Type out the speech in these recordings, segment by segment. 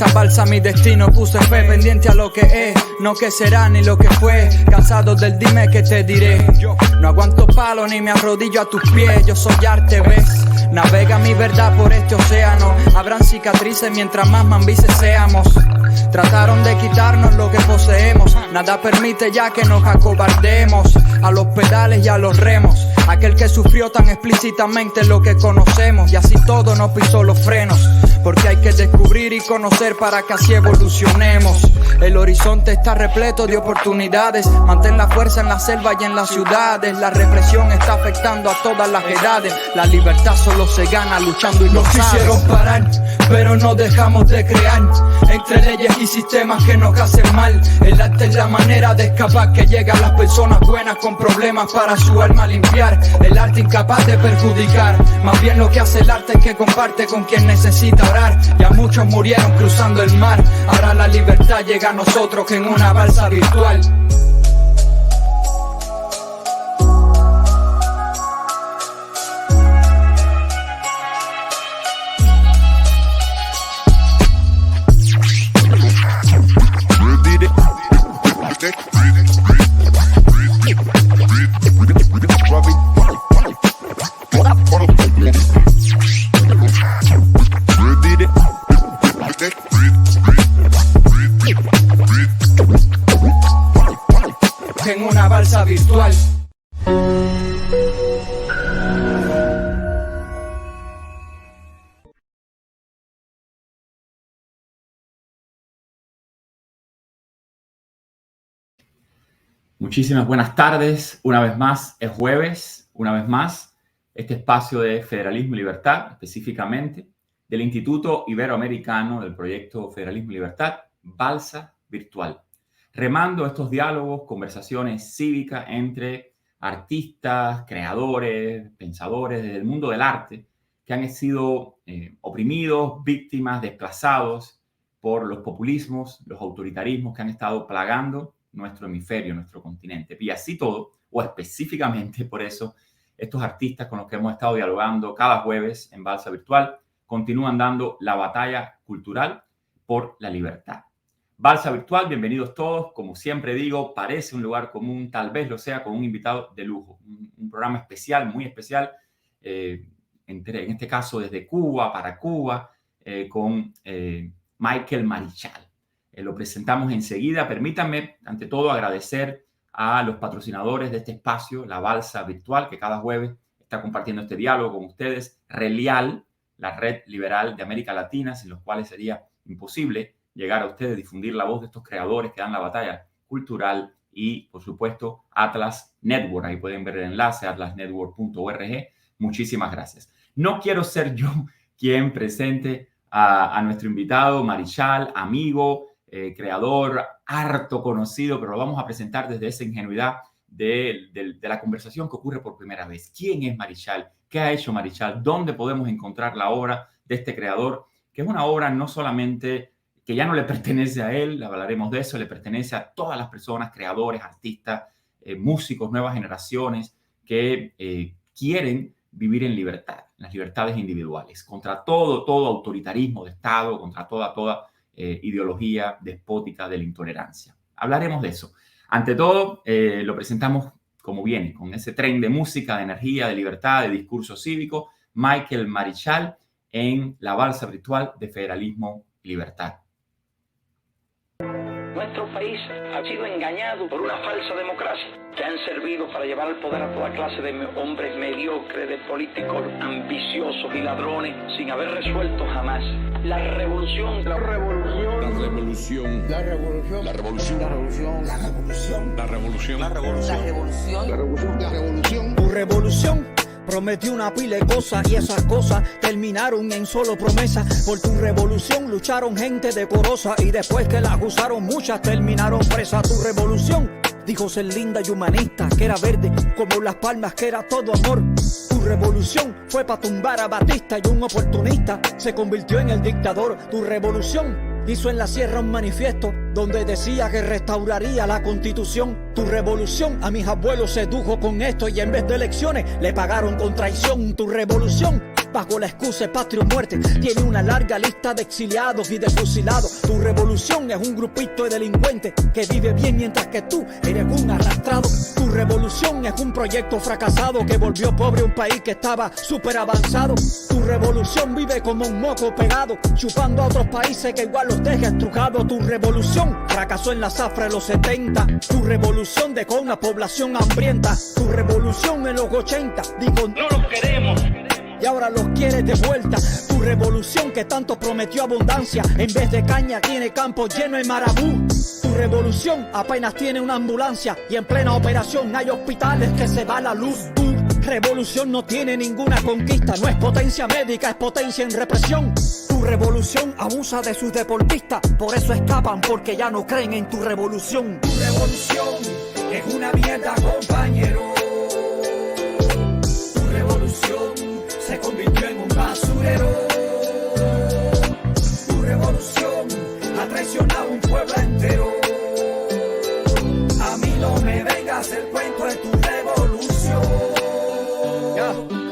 esta balsa mi destino puse fe, pendiente a lo que es, no que será ni lo que fue. Cansado del dime que te diré. No aguanto palo ni me arrodillo a tus pies. Yo soy arte, ves. Navega mi verdad por este océano. Habrán cicatrices mientras más mambises seamos. Trataron de quitarnos lo que poseemos. Nada permite ya que nos acobardemos. A los pedales y a los remos. Aquel que sufrió tan explícitamente lo que conocemos. Y así todo no pisó los frenos. Porque hay que descubrir y conocer para que así evolucionemos. El horizonte está repleto de oportunidades. Mantén la fuerza en la selva y en las ciudades. La represión está afectando a todas las edades. La libertad solo se gana luchando y lo sabes. Nos quisieron parar, pero no dejamos de crear. Entre leyes y sistemas que nos hacen mal. El arte es la manera de escapar que llega a las personas buenas con problemas para su alma limpiar. El arte incapaz de perjudicar. Más bien lo que hace el arte es que comparte con quien necesita orar. Ya muchos murieron cruzando el mar. Ahora la libertad llega a nosotros que en una balsa virtual. En una balsa virtual. Muchísimas buenas tardes, una vez más, es jueves, una vez más, este espacio de Federalismo y Libertad, específicamente del Instituto Iberoamericano del Proyecto Federalismo y Libertad, Balsa Virtual, remando estos diálogos, conversaciones cívicas entre artistas, creadores, pensadores del mundo del arte que han sido oprimidos, víctimas, desplazados por los populismos, los autoritarismos que han estado plagando nuestro hemisferio, nuestro continente. Y así todo, o específicamente por eso, estos artistas con los que hemos estado dialogando cada jueves en Balsa Virtual continúan dando la batalla cultural por la libertad. Balsa Virtual, bienvenidos todos. Como siempre digo, parece un lugar común, tal vez lo sea, con un invitado de lujo. Un programa especial, muy especial, en este caso desde Cuba, para Cuba, con Michael Marichal. Lo presentamos enseguida. Permítanme, ante todo, agradecer a los patrocinadores de este espacio, la Balsa Virtual, que cada jueves está compartiendo este diálogo con ustedes. Relial, la red liberal de América Latina, sin los cuales sería imposible llegar a ustedes, difundir la voz de estos creadores que dan la batalla cultural. Y, por supuesto, Atlas Network. Ahí pueden ver el enlace, atlasnetwork.org. Muchísimas gracias. No quiero ser yo quien presente a nuestro invitado, Marichal, amigo, creador, harto conocido, pero lo vamos a presentar desde esa ingenuidad de la conversación que ocurre por primera vez. ¿Quién es Marichal? ¿Qué ha hecho Marichal? ¿Dónde podemos encontrar la obra de este creador? Que es una obra no solamente que ya no le pertenece a él, hablaremos de eso, le pertenece a todas las personas, creadores, artistas, músicos, nuevas generaciones que quieren vivir en libertad, en las libertades individuales, contra todo autoritarismo de Estado, contra toda ideología despótica de la intolerancia. Hablaremos de eso. Ante todo, lo presentamos como viene, con ese tren de música, de energía, de libertad, de discurso cívico, Michael Marichal en la Balsa Virtual de Federalismo y Libertad. Nuestro país ha sido engañado por una falsa democracia que han servido para llevar al poder a toda clase de hombres mediocres, de políticos ambiciosos y ladrones, sin haber resuelto jamás la revolución. La revolución. La revolución. La revolución. La revolución. La revolución. La revolución. La revolución. La revolución. La revolución. La revolución. La revolución. Tu revolución prometió una pila de cosas y esas cosas terminaron en solo promesas. Por tu revolución lucharon gente decorosa y después que las usaron muchas terminaron presas. Tu revolución dijo ser linda y humanista, que era verde como las palmas, que era todo amor. Tu revolución fue para tumbar a Batista y un oportunista se convirtió en el dictador. Tu revolución hizo en la sierra un manifiesto donde decía que restauraría la Constitución. Tu revolución a mis abuelos sedujo con esto y en vez de elecciones le pagaron con traición. Tu revolución bajo la excusa de patria o muerte. Tiene una larga lista de exiliados y de fusilados. Tu revolución es un grupito de delincuentes que vive bien mientras que tú eres un arrastrado. Tu revolución es un proyecto fracasado que volvió pobre un país que estaba súper avanzado. Tu revolución vive como un moco pegado, chupando a otros países que igual los deja estrujados. Tu revolución fracasó en la zafra de los 70. Tu revolución dejó una población hambrienta. Tu revolución en los 80 dijo no los queremos y ahora los quieres de vuelta. Tu revolución que tanto prometió abundancia, en vez de caña tiene campo lleno de marabú. Tu revolución apenas tiene una ambulancia y en plena operación hay hospitales que se va la luz. Tu revolución no tiene ninguna conquista, no es potencia médica, es potencia en represión. Tu revolución abusa de sus deportistas, por eso escapan, porque ya no creen en tu revolución. Tu revolución es una mierda, compañero. Tu revolución se convirtió en un basurero. Tu revolución ha traicionado un pueblo entero. A mí no me vengas el cuento de tu revolución.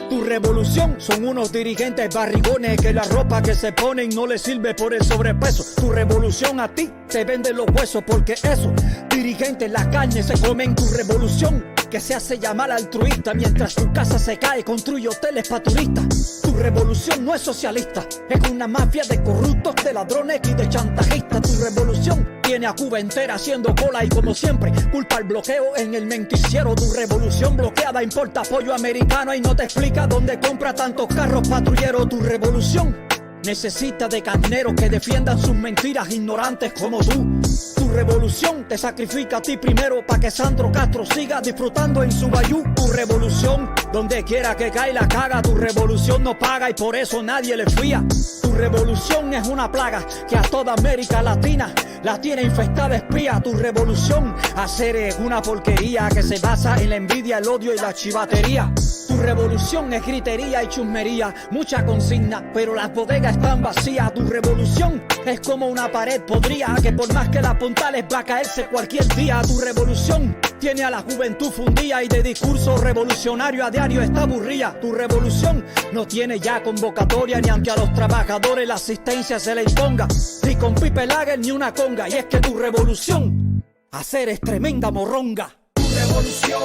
Tu revolución son unos dirigentes barrigones que la ropa que se ponen no les sirve por el sobrepeso. Tu revolución a ti te venden los huesos porque esos dirigentes la carne se comen. Tu revolución que se hace llamar altruista mientras tu casa se cae, construye hoteles para turistas. Tu revolución no es socialista, es una mafia de corruptos, de ladrones y de chantajistas. Tu revolución tiene a Cuba entera haciendo cola y como siempre culpa el bloqueo en el menticiero. Tu revolución bloqueada importa apoyo americano y no te explica dónde compra tantos carros patrulleros. Tu revolución necesita de carneros que defiendan sus mentiras ignorantes como tú. Tu revolución te sacrifica a ti primero para que Sandro Castro siga disfrutando en su bayú. Tu revolución, donde quiera que cae la caga. Tu revolución no paga y por eso nadie le fía. Tu revolución es una plaga que a toda América Latina la tiene infestada de espía. Tu revolución hacer es una porquería que se basa en la envidia, el odio y la chivatería. Tu revolución es gritería y chusmería, mucha consigna, pero las bodegas están vacías. Tu revolución es como una pared podrida que por más que la apuntales va a caerse cualquier día. Tu revolución tiene a la juventud fundida y de discurso revolucionario a diario está aburrida. Tu revolución no tiene ya convocatoria ni aunque a los trabajadores la asistencia se le imponga, ni con Pipe Lager ni una conga. Y es que tu revolución hacer es tremenda morronga. Tu revolución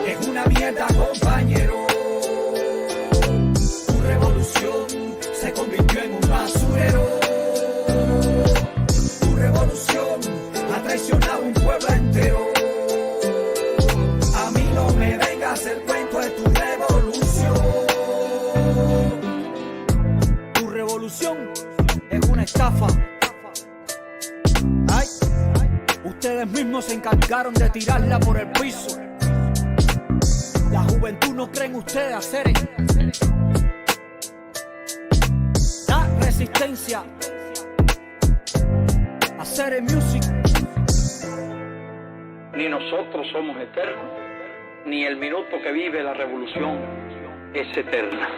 es una mierda, compañero. Tu revolución se convirtió en un basurero. Tu revolución ha traicionado un pueblo entero. A mí no me vengas el cuento de tu revolución. Tu revolución es una estafa. Ay, ustedes mismos se encargaron de tirarla por el piso. La juventud no cree en ustedes hacer la resistencia, hacer el music. Ni nosotros somos eternos, ni el minuto que vive la revolución es eterna.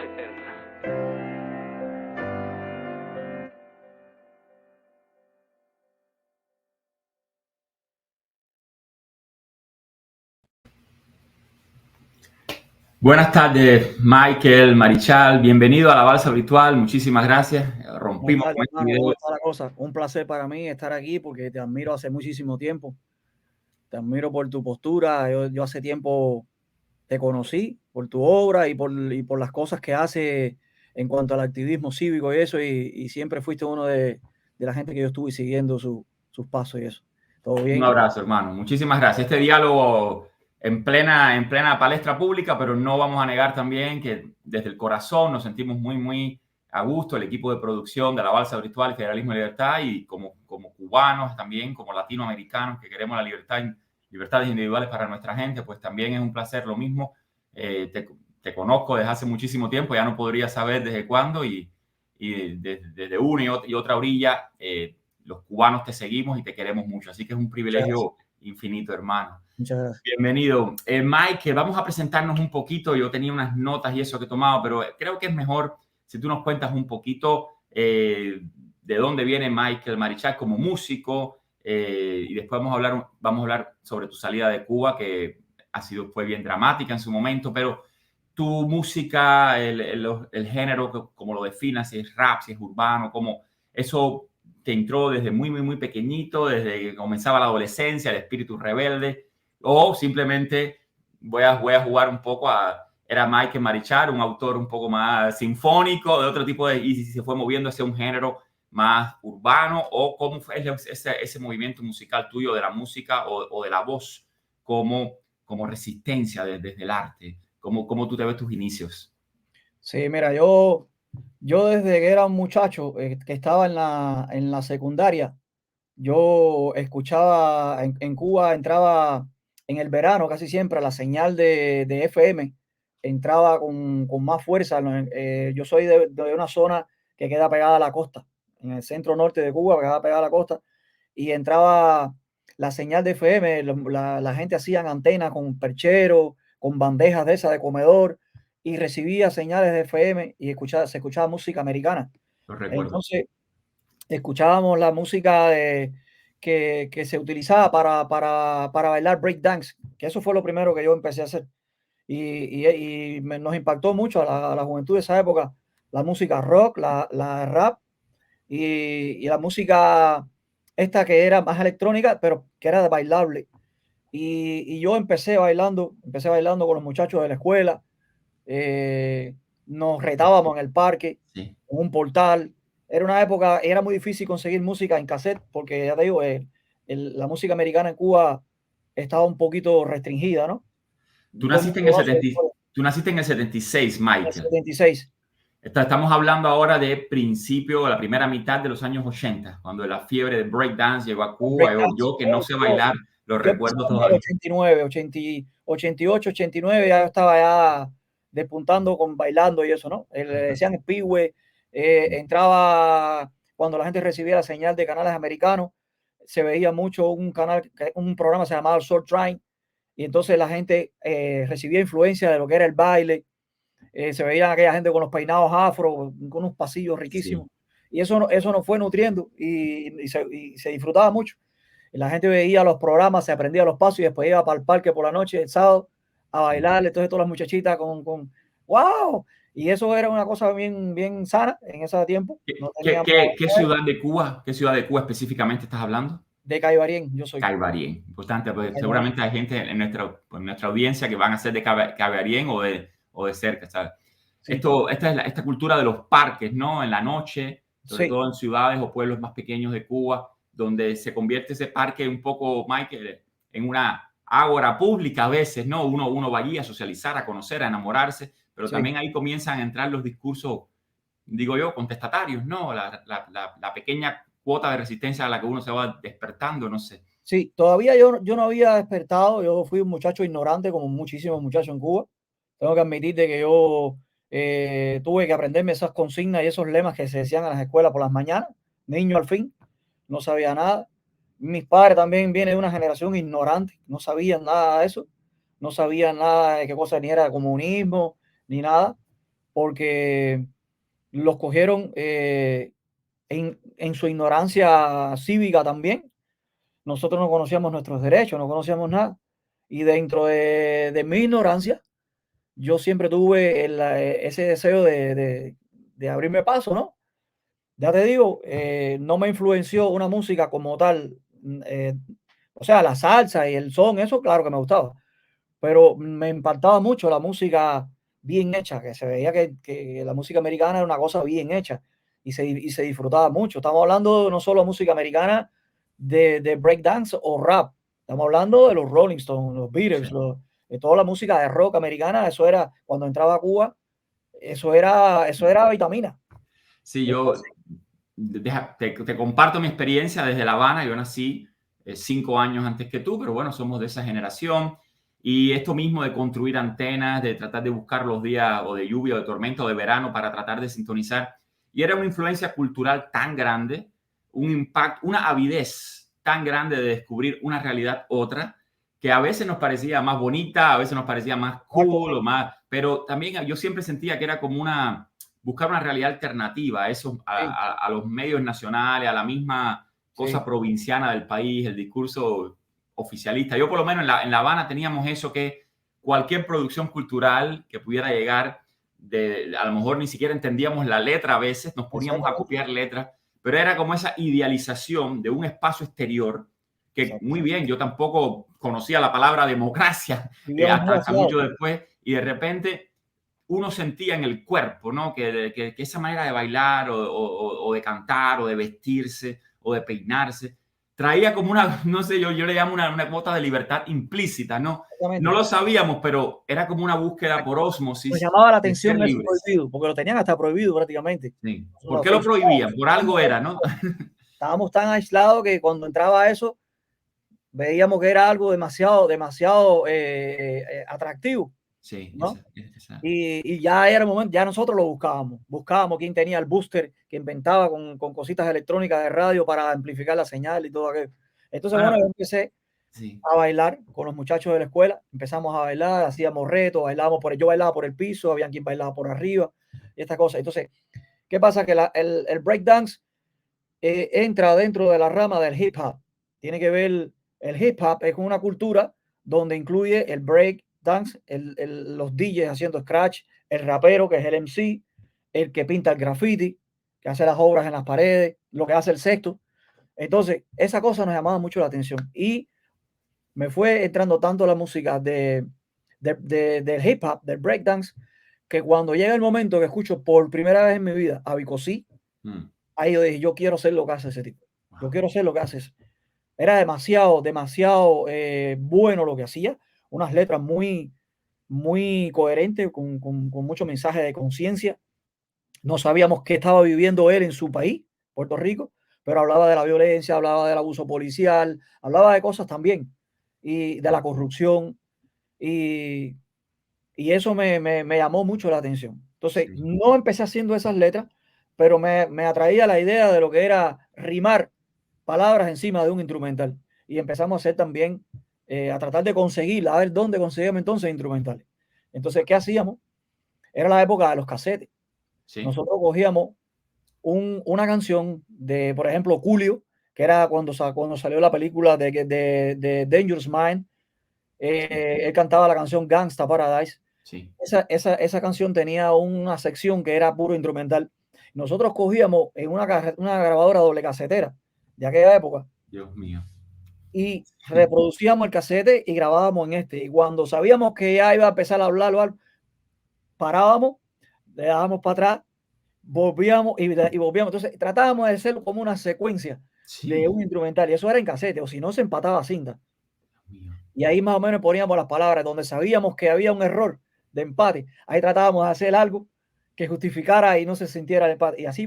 Buenas tardes, Michael, Marichal, bienvenido a la Balsa Virtual, muchísimas gracias. Rompimos con este video. Un placer para mí estar aquí porque te admiro hace muchísimo tiempo. Te admiro por tu postura. Yo hace tiempo te conocí por tu obra y por las cosas que haces en cuanto al activismo cívico y eso, y siempre fuiste uno de la gente que yo estuve siguiendo sus pasos y eso. ¿Todo bien? Un abrazo, hermano. Muchísimas gracias. Este diálogo en plena palestra pública, pero no vamos a negar también que desde el corazón nos sentimos muy, muy a gusto, el equipo de producción de la Balsa Virtual, Federalismo y Libertad, y como cubanos también, como latinoamericanos que queremos la libertad, libertades individuales para nuestra gente, pues también es un placer lo mismo. Te conozco desde hace muchísimo tiempo, ya no podría saber desde cuándo, y desde una y otra orilla, los cubanos te seguimos y te queremos mucho, así que es un privilegio infinito, hermano. Muchas gracias. Bienvenido. Mike, vamos a presentarnos un poquito. Yo tenía unas notas y eso que he tomado, pero creo que es mejor si tú nos cuentas un poquito de dónde viene Michael Marichal como músico, y después vamos a hablar sobre tu salida de Cuba, que fue bien dramática en su momento, pero tu música, el género, como lo definas, si es rap, si es urbano, como eso te entró desde muy, muy, muy pequeñito, desde que comenzaba la adolescencia, el espíritu rebelde, o simplemente voy a jugar un poco era Michael Marichal, un autor un poco más sinfónico, de otro tipo y se fue moviendo hacia un género más urbano, o cómo fue ese movimiento musical tuyo de la música o de la voz como resistencia desde el arte. ¿Cómo tú te ves tus inicios? Sí, mira, yo desde que era un muchacho que estaba en la secundaria, yo escuchaba, en Cuba entraba en el verano casi siempre la señal de FM, entraba con más fuerza. Yo soy de una zona que queda pegada a la costa, en el centro norte de Cuba, queda pegada a la costa, y entraba la señal de FM, la gente hacían antenas con percheros, con bandejas de esas de comedor, y recibía señales de FM y se escuchaba música americana. Lo recuerdo. Entonces, escuchábamos la música que se utilizaba para bailar breakdance, que eso fue lo primero que yo empecé a hacer. Nos impactó mucho a la juventud de esa época, la música rock, la rap y la música esta que era más electrónica, pero que era bailable. Y yo empecé bailando con los muchachos de la escuela. Nos retábamos en el parque, Sí. en un portal. Era una época, era muy difícil conseguir música en cassette, porque ya te digo, la música americana en Cuba estaba un poquito restringida, ¿no? Tú Todo el naciste mundo en el conoce la historia. tú naciste en el 76, En el Michael. 76. Estamos hablando ahora de principio, la primera mitad de los años 80, cuando la fiebre de breakdance llegó a Cuba. Yo que no sé bailar, lo Yo empecé recuerdo en el todavía. 89, 88, 89, ya yo estaba ya despuntando con bailando y eso, ¿no? Le decían el pigüe, entraba cuando la gente recibía la señal de canales americanos, se veía mucho un programa se llamaba Soul Train, y entonces la gente recibía influencia de lo que era el baile, se veía aquella gente con los peinados afro, con unos pasillos riquísimos, Sí. y eso nos fue nutriendo y se disfrutaba mucho. Y la gente veía los programas, se aprendía los pasos y después iba para el parque por la noche, el sábado, a bailar. Entonces todas las muchachitas con ¡wow! Y eso era una cosa bien, bien sana en ese tiempo. No teníamos ¿Qué ciudad de Cuba específicamente estás hablando? de Caibarien, yo soy. Caibarien. Importante, porque Caibarien. seguramente hay gente en nuestra audiencia que van a ser de Caibarien o de cerca, ¿sabes? Sí. Esta cultura de los parques, ¿no? En la noche, sobre Sí. todo en ciudades o pueblos más pequeños de Cuba, donde se convierte ese parque un poco, Michael, en una ágora pública a veces, ¿no? Uno va allí a socializar, a conocer, a enamorarse, pero Sí. también ahí comienzan a entrar los discursos, digo yo, contestatarios, ¿no? La pequeña cuota de resistencia a la que uno se va despertando, no sé. Sí, todavía yo no había despertado, yo fui un muchacho ignorante como muchísimos muchachos en Cuba. Tengo que admitirte que yo tuve que aprenderme esas consignas y esos lemas que se decían en las escuelas por las mañanas, niño al fin, no sabía nada. Mis padres también vienen de una generación ignorante, no sabían nada de eso, no sabían nada de qué cosa ni era comunismo, ni nada, porque los cogieron en su ignorancia cívica también. Nosotros no conocíamos nuestros derechos, no conocíamos nada. Y dentro de mi ignorancia, yo siempre tuve ese deseo de abrirme paso, ¿no? Ya te digo, no me influenció una música como tal. O sea, la salsa y el son, eso claro que me gustaba. Pero me impactaba mucho la música bien hecha, que se veía que la música americana era una cosa bien hecha y se disfrutaba mucho. Estamos hablando no solo de música americana, de breakdance o rap. Estamos hablando de los Rolling Stones, los Beatles, Sí. de toda la música de rock americana. Eso era, cuando entraba a Cuba, eso era vitamina. Sí, yo te comparto mi experiencia desde La Habana. Yo nací 5 años antes que tú, pero bueno, somos de esa generación. Y esto mismo de construir antenas, de tratar de buscar los días o de lluvia o de tormenta o de verano para tratar de sintonizar. Y era una influencia cultural tan grande, un impacto, una avidez tan grande de descubrir una realidad otra, que a veces nos parecía más bonita, a veces nos parecía más cool, o más, pero también yo siempre sentía que era como buscar una realidad alternativa a, a los medios nacionales, a la misma cosa provinciana del país, el discurso oficialista. Yo por lo menos en La Habana teníamos eso que cualquier producción cultural que pudiera llegar, a lo mejor ni siquiera entendíamos la letra a veces, nos poníamos a copiar letras, pero era como esa idealización de un espacio exterior que muy bien, yo tampoco conocía la palabra democracia hasta mucho después, y de repente uno sentía en el cuerpo, ¿no? que esa manera de bailar o de cantar o de vestirse o de peinarse traía como una, no sé, yo le llamo una cuota de libertad implícita, ¿no? No lo sabíamos, pero era como una búsqueda por ósmosis. Nos llamaba la atención eso prohibido, porque lo tenían hasta prohibido prácticamente. Sí. ¿Por qué lo prohibían? Por algo era, ¿no? Estábamos tan aislados que cuando entraba eso, veíamos que era algo demasiado atractivo. Sí, ¿no? Y ya era el momento, ya nosotros lo buscábamos quién tenía el booster que inventaba con cositas electrónicas de radio para amplificar la señal y todo aquello. Entonces, bueno, yo empecé a bailar con los muchachos de la escuela, empezamos a bailar, hacíamos retos, yo bailaba por el piso, había quien bailaba por arriba y estas cosas. Entonces, ¿qué pasa? Que el breakdance entra dentro de la rama del hip hop. Tiene que ver, el hip hop es una cultura donde incluye el break dance, los DJs haciendo scratch, el rapero que es el MC, el que pinta el graffiti, que hace las obras en las paredes, lo que hace el sexto. Entonces, esa cosa nos llamaba mucho la atención y me fue entrando tanto la música del hip hop, del breakdance, que cuando llega el momento que escucho por primera vez en mi vida a Vico C, ahí yo dije, yo quiero ser lo que hace ese tipo. Yo quiero ser lo que hace ese. Era demasiado bueno lo que hacía. Unas letras muy coherentes, con mucho mensaje de conciencia. No sabíamos qué estaba viviendo él en su país, Puerto Rico, pero hablaba de la violencia, hablaba del abuso policial, hablaba de cosas también, y de la corrupción, y eso me llamó mucho la atención. Entonces, no empecé haciendo esas letras, pero me atraía la idea de lo que era rimar palabras encima de un instrumental. Y empezamos a hacer también, a tratar de conseguir, a ver dónde conseguíamos entonces instrumentales. Entonces, ¿qué hacíamos? Era la época de los casetes. Sí. Nosotros cogíamos una canción de, por ejemplo, Julio, que era cuando salió la película de Dangerous Mind. Él cantaba la canción Gangsta Paradise. Sí. Esa canción tenía una sección que era puro instrumental. Nosotros cogíamos en una grabadora doble casetera de aquella época. Dios mío. Y reproducíamos el casete y grabábamos en este. Y cuando sabíamos que ya iba a empezar a hablar o algo, parábamos, le dábamos para atrás, volvíamos y volvíamos. Entonces tratábamos de hacerlo como una secuencia de un instrumental. Y eso era en casete, o si no se empataba cinta. Y ahí más o menos poníamos las palabras donde sabíamos que había un error de empate. Ahí tratábamos de hacer algo que justificara y no se sintiera el empate. Y así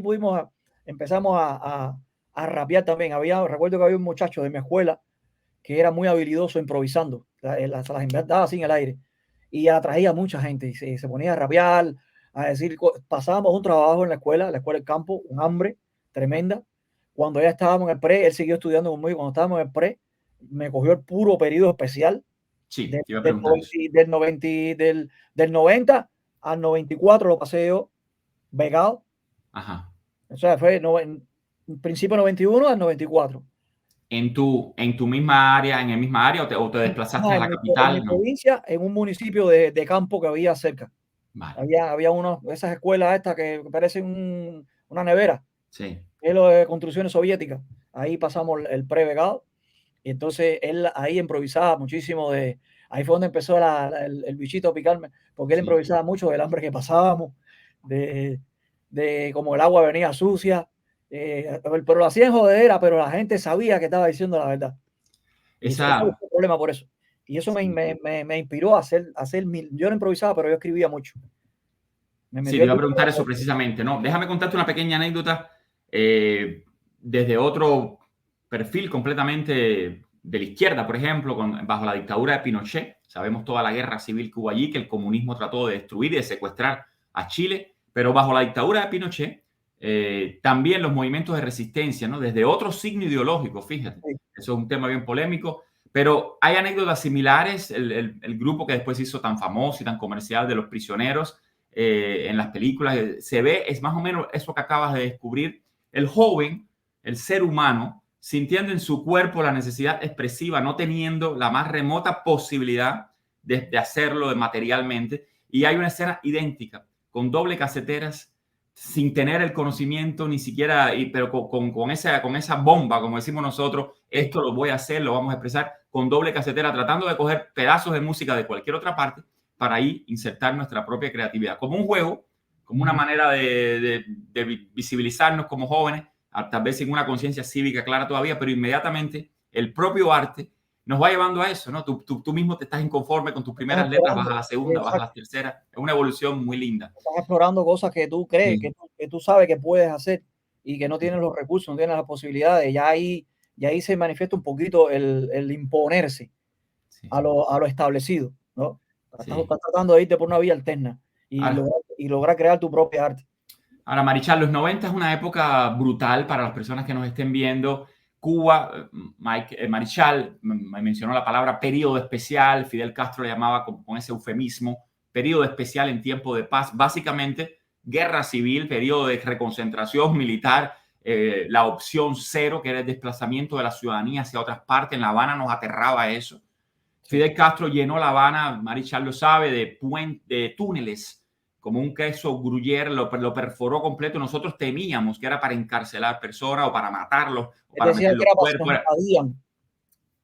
empezamos a rapear también. Recuerdo que había un muchacho de mi escuela que era muy habilidoso improvisando. Las inventaba así en el aire. Y atraía a mucha gente. Y se ponía a rapear, a decir, pasábamos un trabajo en la escuela del campo, un hambre tremenda. Cuando ya estábamos en el pre, él siguió estudiando conmigo. Cuando estábamos en el pre, me cogió el puro periodo especial. Sí, del 90 al 94 lo pasé yo becado. Ajá. O sea, fue en principio 91 al 94. ¿En tu misma área, en el misma área o te desplazaste a la capital? En mi provincia, en un municipio de campo que había cerca. Vale. Había esas escuelas estas que parecen una nevera. Sí. Es lo de construcciones soviéticas. Ahí pasamos el pre-becado. Y entonces él ahí improvisaba muchísimo ahí fue donde empezó el bichito a picarme, porque él improvisaba mucho del hambre que pasábamos, de como el agua venía sucia, pero lo hacía en jodedera, pero la gente sabía que estaba diciendo la verdad. No hubo problema por eso. Y eso me inspiró a hacer yo no improvisaba, pero yo escribía mucho. Sí, te iba a preguntar eso precisamente, ¿no? Déjame contarte una pequeña anécdota desde otro perfil completamente de la izquierda, por ejemplo, bajo la dictadura de Pinochet. Sabemos toda la guerra civil que hubo allí, que el comunismo trató de destruir y de secuestrar a Chile, pero bajo la dictadura de Pinochet, también los movimientos de resistencia, ¿no? Desde otro signo ideológico, fíjate. Sí. Eso es un tema bien polémico, pero hay anécdotas similares. El grupo que después se hizo tan famoso y tan comercial de los prisioneros en las películas, se ve, es más o menos eso que acabas de descubrir, el joven, el ser humano, sintiendo en su cuerpo la necesidad expresiva, no teniendo la más remota posibilidad de hacerlo materialmente. Y hay una escena idéntica, con doble caseteras, sin tener el conocimiento ni siquiera, pero con esa bomba, como decimos nosotros, esto lo voy a hacer, lo vamos a expresar, con doble casetera, tratando de coger pedazos de música de cualquier otra parte para ahí insertar nuestra propia creatividad. Como un juego, como una manera de visibilizarnos como jóvenes, tal vez sin una conciencia cívica clara todavía, pero inmediatamente el propio arte nos va llevando a eso, ¿no? Tú mismo te estás inconforme con tus primeras letras, vas a la segunda, vas a la tercera. Es una evolución muy linda. Estás explorando cosas que tú crees, Sí. que tú sabes que puedes hacer y que no tienes los recursos, no tienes las posibilidades. Ya ahí se manifiesta un poquito el imponerse Sí. a lo establecido, ¿no? Sí. Estás tratando de irte por una vía alterna y lograr crear tu propia arte. Ahora, Marichal, los 90 es una época brutal para las personas que nos estén viendo. Cuba, Marichal me mencionó la palabra periodo especial, Fidel Castro le llamaba con ese eufemismo, periodo especial en tiempo de paz, básicamente guerra civil, periodo de reconcentración militar, la opción cero, que era el desplazamiento de la ciudadanía hacia otras partes. En La Habana nos aterraba eso. Fidel Castro llenó La Habana, Marichal lo sabe, de túneles, como un queso gruyere, lo perforó completo. Nosotros temíamos que era para encarcelar personas o para matarlos o para meter los cuerpos.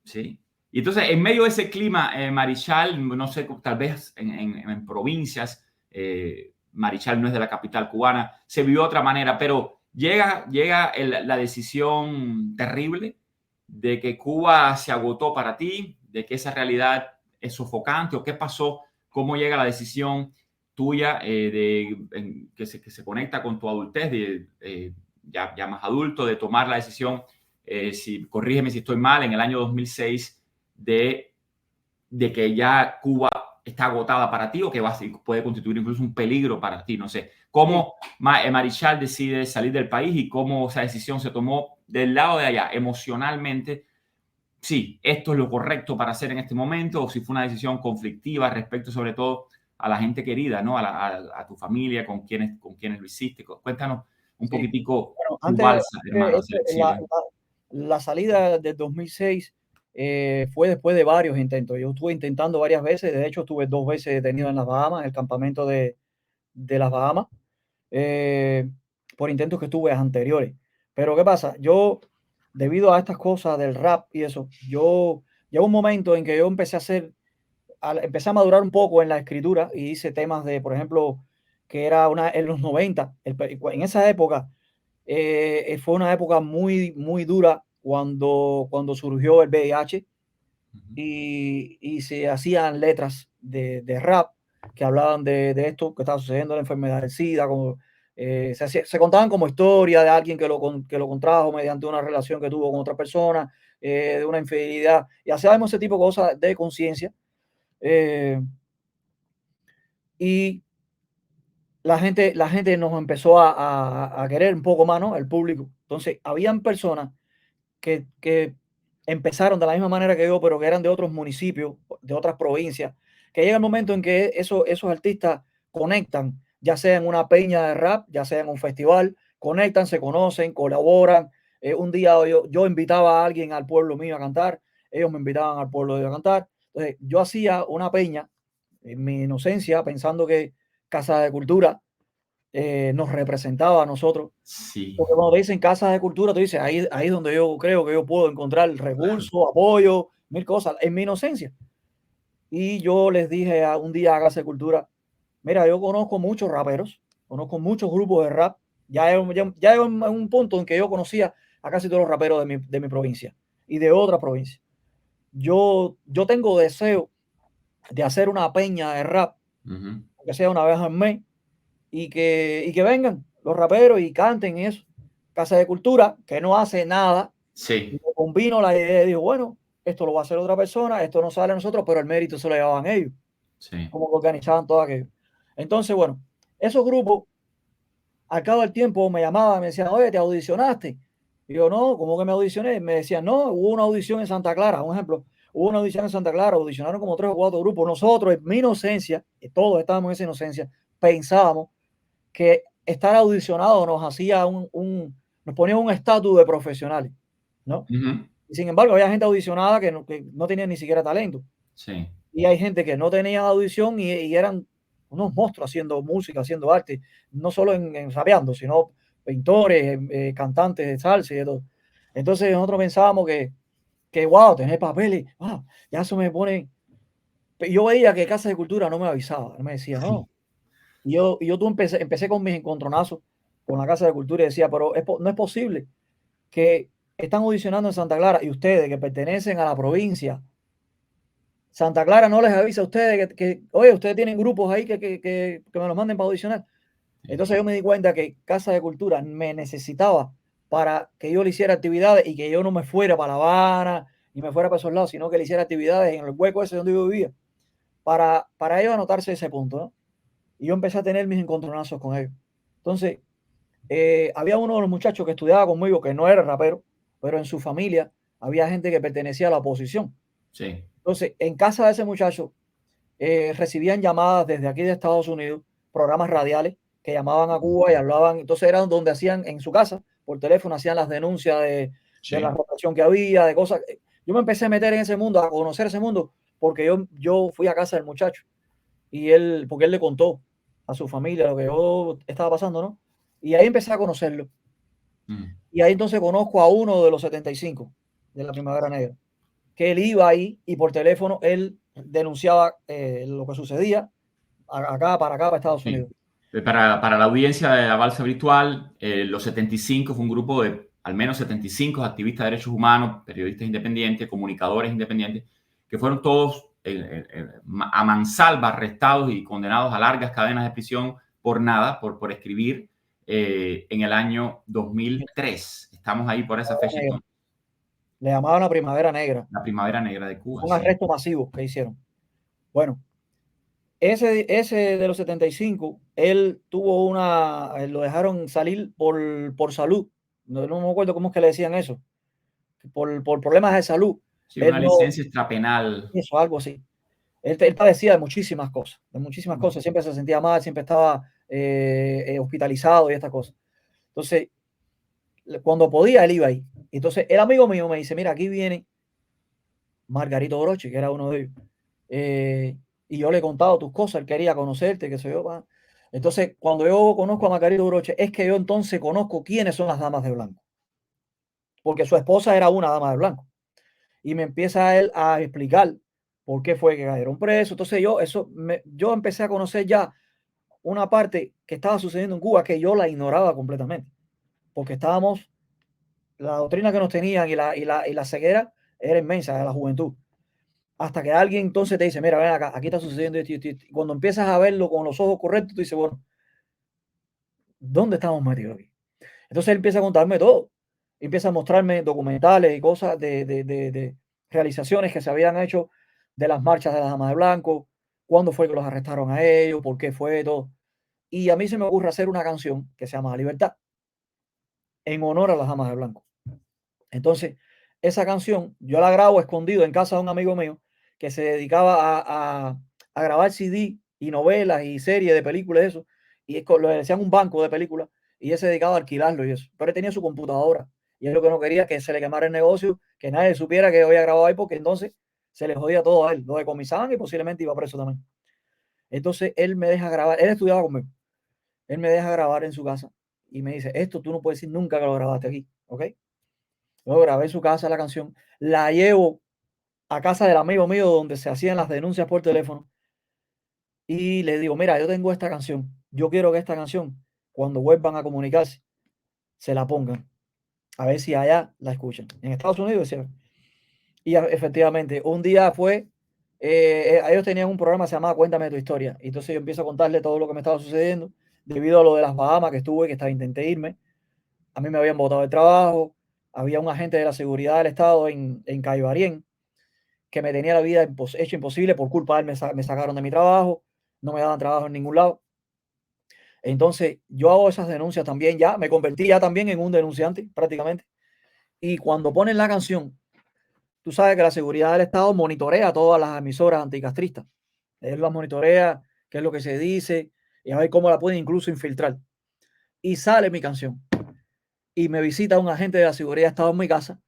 Sí. Y entonces, en medio de ese clima, Marichal, no sé, tal vez en provincias, Marichal no es de la capital cubana, se vivió de otra manera, pero llega la decisión terrible de que Cuba se agotó para ti, de que esa realidad es sofocante, o qué pasó, cómo llega la decisión tuya que se conecta con tu adultez, ya más adulto, de tomar la decisión, corrígeme si estoy mal, en el año 2006, de que ya Cuba está agotada para ti o que puede constituir incluso un peligro para ti. No sé, cómo Marichal decide salir del país y cómo esa decisión se tomó del lado de allá, emocionalmente. Sí, esto es lo correcto para hacer en este momento, o si fue una decisión conflictiva respecto sobre todo a la gente querida, ¿no? A tu familia, con quienes lo hiciste. Cuéntanos un poquitico tu balsa, hermano, hacia el exilio. La salida del 2006 fue después de varios intentos. Yo estuve intentando varias veces, de hecho estuve 2 veces detenido en las Bahamas, en el campamento de las Bahamas, por intentos que tuve anteriores. Pero ¿qué pasa? Yo, debido a estas cosas del rap y eso, llegó un momento en que yo empecé a madurar un poco en la escritura y hice temas de, por ejemplo, que era en los 90, en esa época, fue una época muy, muy dura cuando surgió el VIH y se hacían letras de rap que hablaban de esto que estaba sucediendo, la enfermedad del SIDA, como, se contaban como historia de alguien que lo contrajo mediante una relación que tuvo con otra persona, de una infidelidad, y hacíamos ese tipo de cosas de conciencia. Y la gente nos empezó a querer un poco más, ¿no? El público. Entonces, habían personas que empezaron de la misma manera que yo, pero que eran de otros municipios, de otras provincias, que llega el momento en que esos artistas conectan, ya sea en una peña de rap, ya sea en un festival, conectan, se conocen, colaboran. Un día yo invitaba a alguien al pueblo mío a cantar, ellos me invitaban al pueblo de ellos a cantar. Entonces, yo hacía una peña en mi inocencia, pensando que Casa de Cultura nos representaba a nosotros. Sí. Porque cuando te dicen Casa de Cultura, tú dices, ahí es donde yo creo que yo puedo encontrar recursos, apoyo, mil cosas, en mi inocencia. Y yo les dije un día a Casa de Cultura, mira, yo conozco muchos raperos, conozco muchos grupos de rap, ya en un punto en que yo conocía a casi todos los raperos de mi provincia y de otra provincia. Yo tengo deseo de hacer una peña de rap, que sea una vez al mes, y que vengan los raperos y canten eso. Casa de Cultura, que no hace nada, sí, combino la idea y dijo, bueno, esto lo va a hacer otra persona, esto no sale a nosotros, pero el mérito se lo llevaban ellos, sí. como que organizaban todo aquello. Entonces, bueno, esos grupos, al cabo del tiempo, me llamaban, me decían, oye, ¿te audicionaste? Y yo, no, ¿cómo que me audicioné? Me decían, no, hubo una audición en Santa Clara, un ejemplo, hubo una audición en Santa Clara, audicionaron como 3 o 4 grupos. Nosotros, en mi inocencia, todos estábamos en esa inocencia, pensábamos que estar audicionado nos hacía nos ponía un estatus de profesionales, ¿no? Y sin embargo, había gente audicionada que no tenía ni siquiera talento. Sí. y hay gente que no tenía audición y eran unos monstruos haciendo música, haciendo arte, no solo en rapeando, sino pintores, cantantes de salsa y de todo. Entonces nosotros pensábamos que wow, tener papeles, wow, ya eso me pone. Yo veía que Casa de Cultura no me avisaba, no me decía, no. Y yo empecé con mis encontronazos con la Casa de Cultura y decía, pero no es posible que están audicionando en Santa Clara y ustedes que pertenecen a la provincia, Santa Clara no les avisa a ustedes oye, ustedes tienen grupos ahí que me los manden para audicionar. Entonces yo me di cuenta que Casa de Cultura me necesitaba para que yo le hiciera actividades y que yo no me fuera para La Habana ni me fuera para esos lados, sino que le hiciera actividades en el hueco ese donde yo vivía para ellos anotarse ese punto, ¿no? Y yo empecé a tener mis encontronazos con ellos. Entonces, había uno de los muchachos que estudiaba conmigo que no era rapero, pero en su familia había gente que pertenecía a la oposición. Sí. Entonces, en casa de ese muchacho recibían llamadas desde aquí de Estados Unidos, programas radiales que llamaban a Cuba y hablaban. Entonces, eran donde hacían en su casa, por teléfono, hacían las denuncias de la represión que había, de cosas. Yo me empecé a meter en ese mundo, a conocer ese mundo, porque yo fui a casa del muchacho y porque él le contó a su familia lo que yo estaba pasando, ¿no? Y ahí empecé a conocerlo. Y ahí entonces conozco a uno de los 75 de la Primavera Negra, que él iba ahí y por teléfono él denunciaba lo que sucedía para Estados Unidos. Para la audiencia de la Balsa Virtual, los 75 fue un grupo de al menos 75 activistas de derechos humanos, periodistas independientes, comunicadores independientes, que fueron todos a mansalva arrestados y condenados a largas cadenas de prisión por nada, por escribir en el año 2003. Estamos ahí por esa fecha. Le llamaban la Primavera Negra. La Primavera Negra de Cuba. Un arresto masivo que hicieron. Bueno, ese de los 75, él tuvo lo dejaron salir por salud. No me acuerdo cómo es que le decían eso. Por problemas de salud. Sí, una licencia extrapenal. Eso, algo así. Él padecía de muchísimas cosas, Siempre se sentía mal, siempre estaba hospitalizado y estas cosas. Entonces, cuando podía, él iba ahí. Entonces, el amigo mío me dice, mira, aquí viene Margarito Orochi, que era uno de ellos. Y yo le he contado tus cosas, él quería conocerte, qué sé yo. Pa. Entonces, cuando yo conozco a Margarito Orochi, es que yo entonces conozco quiénes son las damas de blanco. Porque su esposa era una dama de blanco. Y me empieza él a explicar por qué fue que cayeron presos. Entonces yo empecé a conocer ya una parte que estaba sucediendo en Cuba que yo la ignoraba completamente. Porque la doctrina que nos tenían y la ceguera era inmensa de la juventud. Hasta que alguien entonces te dice, mira, ven acá, aquí está sucediendo esto. Y cuando empiezas a verlo con los ojos correctos, tú dices, bueno, ¿dónde estamos metidos aquí? Entonces él empieza a contarme todo. Empieza a mostrarme documentales y cosas de realizaciones que se habían hecho de las marchas de las damas de blanco, cuándo fue que los arrestaron a ellos, por qué fue todo. Y a mí se me ocurre hacer una canción que se llama Libertad, en honor a las damas de blanco. Entonces, esa canción yo la grabo escondido en casa de un amigo mío que se dedicaba a grabar CD y novelas y series de películas, eso, y le decían un banco de películas, y él se dedicaba a alquilarlo y eso. Pero él tenía su computadora, y él lo que no quería que se le quemara el negocio, que nadie supiera que yo había grabado ahí, porque entonces se le jodía todo a él, lo decomisaban y posiblemente iba preso también. Entonces él me deja grabar, él estudiaba conmigo, él me deja grabar en su casa, y me dice, esto tú no puedes decir nunca que lo grabaste aquí, ¿ok? Yo grabé en su casa la canción, la llevo a casa del amigo mío donde se hacían las denuncias por teléfono y le digo, mira, yo tengo esta canción, yo quiero que esta canción, cuando vuelvan a comunicarse, se la pongan, a ver si allá la escuchan. En Estados Unidos, ¿sí? Y efectivamente, un día ellos tenían un programa que se llamaba Cuéntame tu historia, y entonces yo empiezo a contarle todo lo que me estaba sucediendo, debido a lo de las Bahamas que estuve, intenté irme, a mí me habían botado del trabajo, había un agente de la seguridad del Estado en Caibarien que me tenía la vida hecho imposible por culpa de él, me sacaron de mi trabajo, no me daban trabajo en ningún lado. Entonces yo hago esas denuncias también, ya me convertí ya también en un denunciante prácticamente. Y cuando ponen la canción, tú sabes que la seguridad del Estado monitorea todas las emisoras anticastristas. Él las monitorea, qué es lo que se dice, y a ver cómo la pueden incluso infiltrar. Y sale mi canción. Y me visita un agente de la seguridad del Estado en mi casa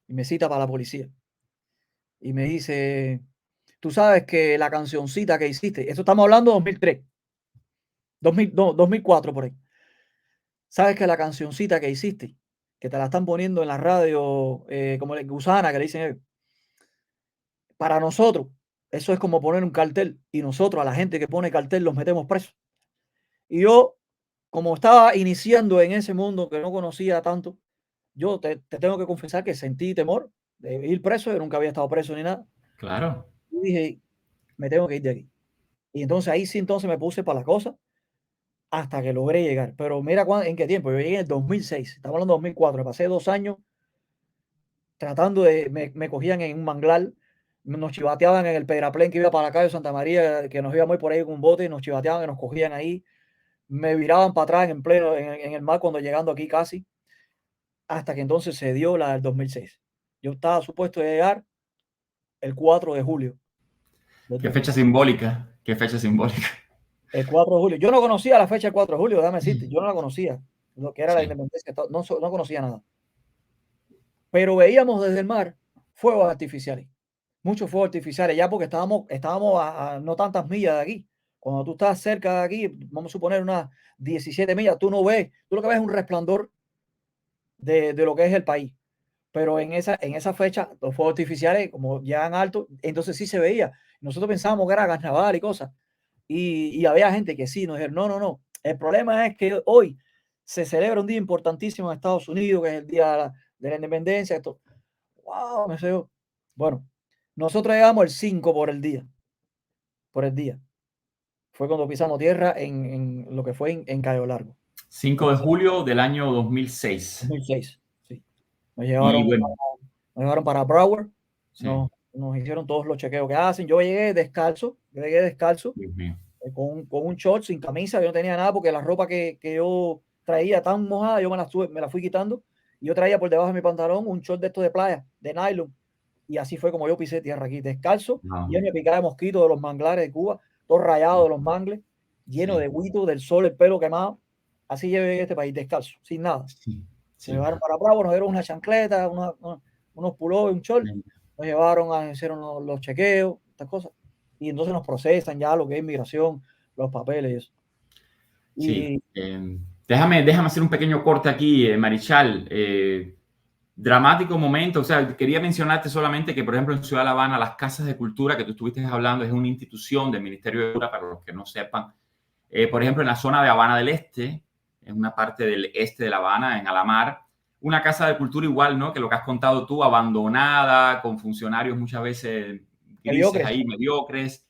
y me cita para la policía. Y me dice, tú sabes que la cancioncita que hiciste, esto estamos hablando de 2003, 2004 por ahí. Sabes que la cancioncita que hiciste, que te la están poniendo en la radio, como la gusana que le dicen ellos, para nosotros, eso es como poner un cartel y nosotros a la gente que pone cartel los metemos presos. Y yo, como estaba iniciando en ese mundo que no conocía tanto, yo te tengo que confesar que sentí temor de ir preso. Yo nunca había estado preso ni nada. Claro. Y dije, me tengo que ir de aquí. Y entonces ahí sí, entonces me puse para la cosa hasta que logré llegar. Pero mira en qué tiempo. Yo llegué en el 2006. Estamos hablando de 2004. Me pasé 2 años tratando de... Me cogían en un manglar. Nos chivateaban en el Pedraplén que iba para la calle de Santa María, que nos íbamos por ahí con un bote. Nos chivateaban y nos cogían ahí. Me viraban para atrás en pleno, en el mar cuando llegando aquí casi. Hasta que entonces se dio la del 2006. Yo estaba supuesto de llegar el 4 de julio. Qué fecha simbólica. Qué fecha simbólica. El 4 de julio. Yo no conocía la fecha del 4 de julio, déjame decirte. Yo no la conocía. Lo que era la independencia. No conocía nada. Pero veíamos desde el mar fuegos artificiales. Muchos fuegos artificiales. Ya porque estábamos a no tantas millas de aquí. Cuando tú estás cerca de aquí, vamos a suponer unas 17 millas, tú no ves. Tú lo que ves es un resplandor de lo que es el país. Pero en esa fecha, los fuegos artificiales, como llegan alto, entonces sí se veía. Nosotros pensábamos que era carnaval y cosas. Y había gente que sí nos dijeron, no. El problema es que hoy se celebra un día importantísimo en Estados Unidos, que es el Día de la Independencia. Esto, wow, me sé yo. Bueno, nosotros llegamos el 5 por el día. Fue cuando pisamos tierra en lo que fue en Cayo Largo. 5 de julio del año 2006. 2006, sí. Nos llevaron para Broward. Sí. Nos hicieron todos los chequeos que hacen. Yo llegué descalzo. Con un short, sin camisa. Yo no tenía nada porque la ropa que yo traía tan mojada, yo me la fui quitando. Y yo traía por debajo de mi pantalón un short de estos de playa, de nylon. Y así fue como yo pisé tierra aquí, descalzo. Y me picaba de mosquitos de los manglares de Cuba, todo rayado de los mangles, lleno de huitos, del sol, el pelo quemado. Así llegué a este país, descalzo, sin nada. Se llevaron para Bravo, nos dieron una chancleta, unos pullovers, un short. Nos llevaron, hicieron los chequeos, estas cosas. Y entonces nos procesan ya lo que es inmigración, los papeles y eso. Sí. Déjame hacer un pequeño corte aquí, Marichal. Dramático momento. O sea, quería mencionarte solamente que, por ejemplo, en Ciudad de La Habana, las casas de cultura que tú estuviste hablando es una institución del Ministerio de Cultura, para los que no sepan. Por ejemplo, en la zona de Habana del Este, en una parte del este de La Habana, en Alamar, una casa de cultura igual, ¿no? Que lo que has contado tú, abandonada, con funcionarios muchas veces grises ahí, mediocres.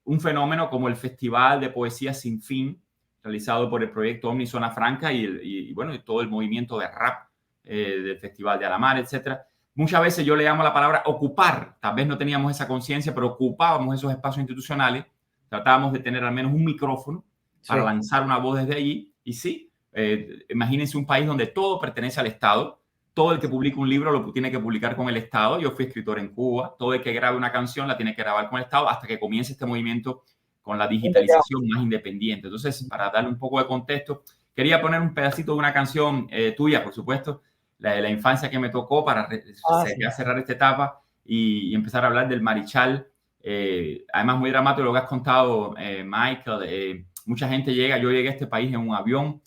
Un fenómeno como el Festival de Poesía Sin Fin, realizado por el proyecto Omni Zona Franca y bueno, y todo el movimiento de rap del Festival de Alamar, etcétera. Muchas veces yo le llamo la palabra ocupar. Tal vez no teníamos esa conciencia, pero ocupábamos esos espacios institucionales. Tratábamos de tener al menos un micrófono para lanzar una voz desde allí. Y sí, imagínense un país donde todo pertenece al Estado. Todo el que publica un libro lo tiene que publicar con el Estado. Yo fui escritor en Cuba. Todo el que grabe una canción la tiene que grabar con el Estado hasta que comience este movimiento con la digitalización más independiente. Entonces, para darle un poco de contexto, quería poner un pedacito de una canción tuya, por supuesto, de la infancia que me tocó para cerrar esta etapa y empezar a hablar del Marichal. Además, muy dramático lo que has contado, Michael. Mucha gente llega, yo llegué a este país en un avión,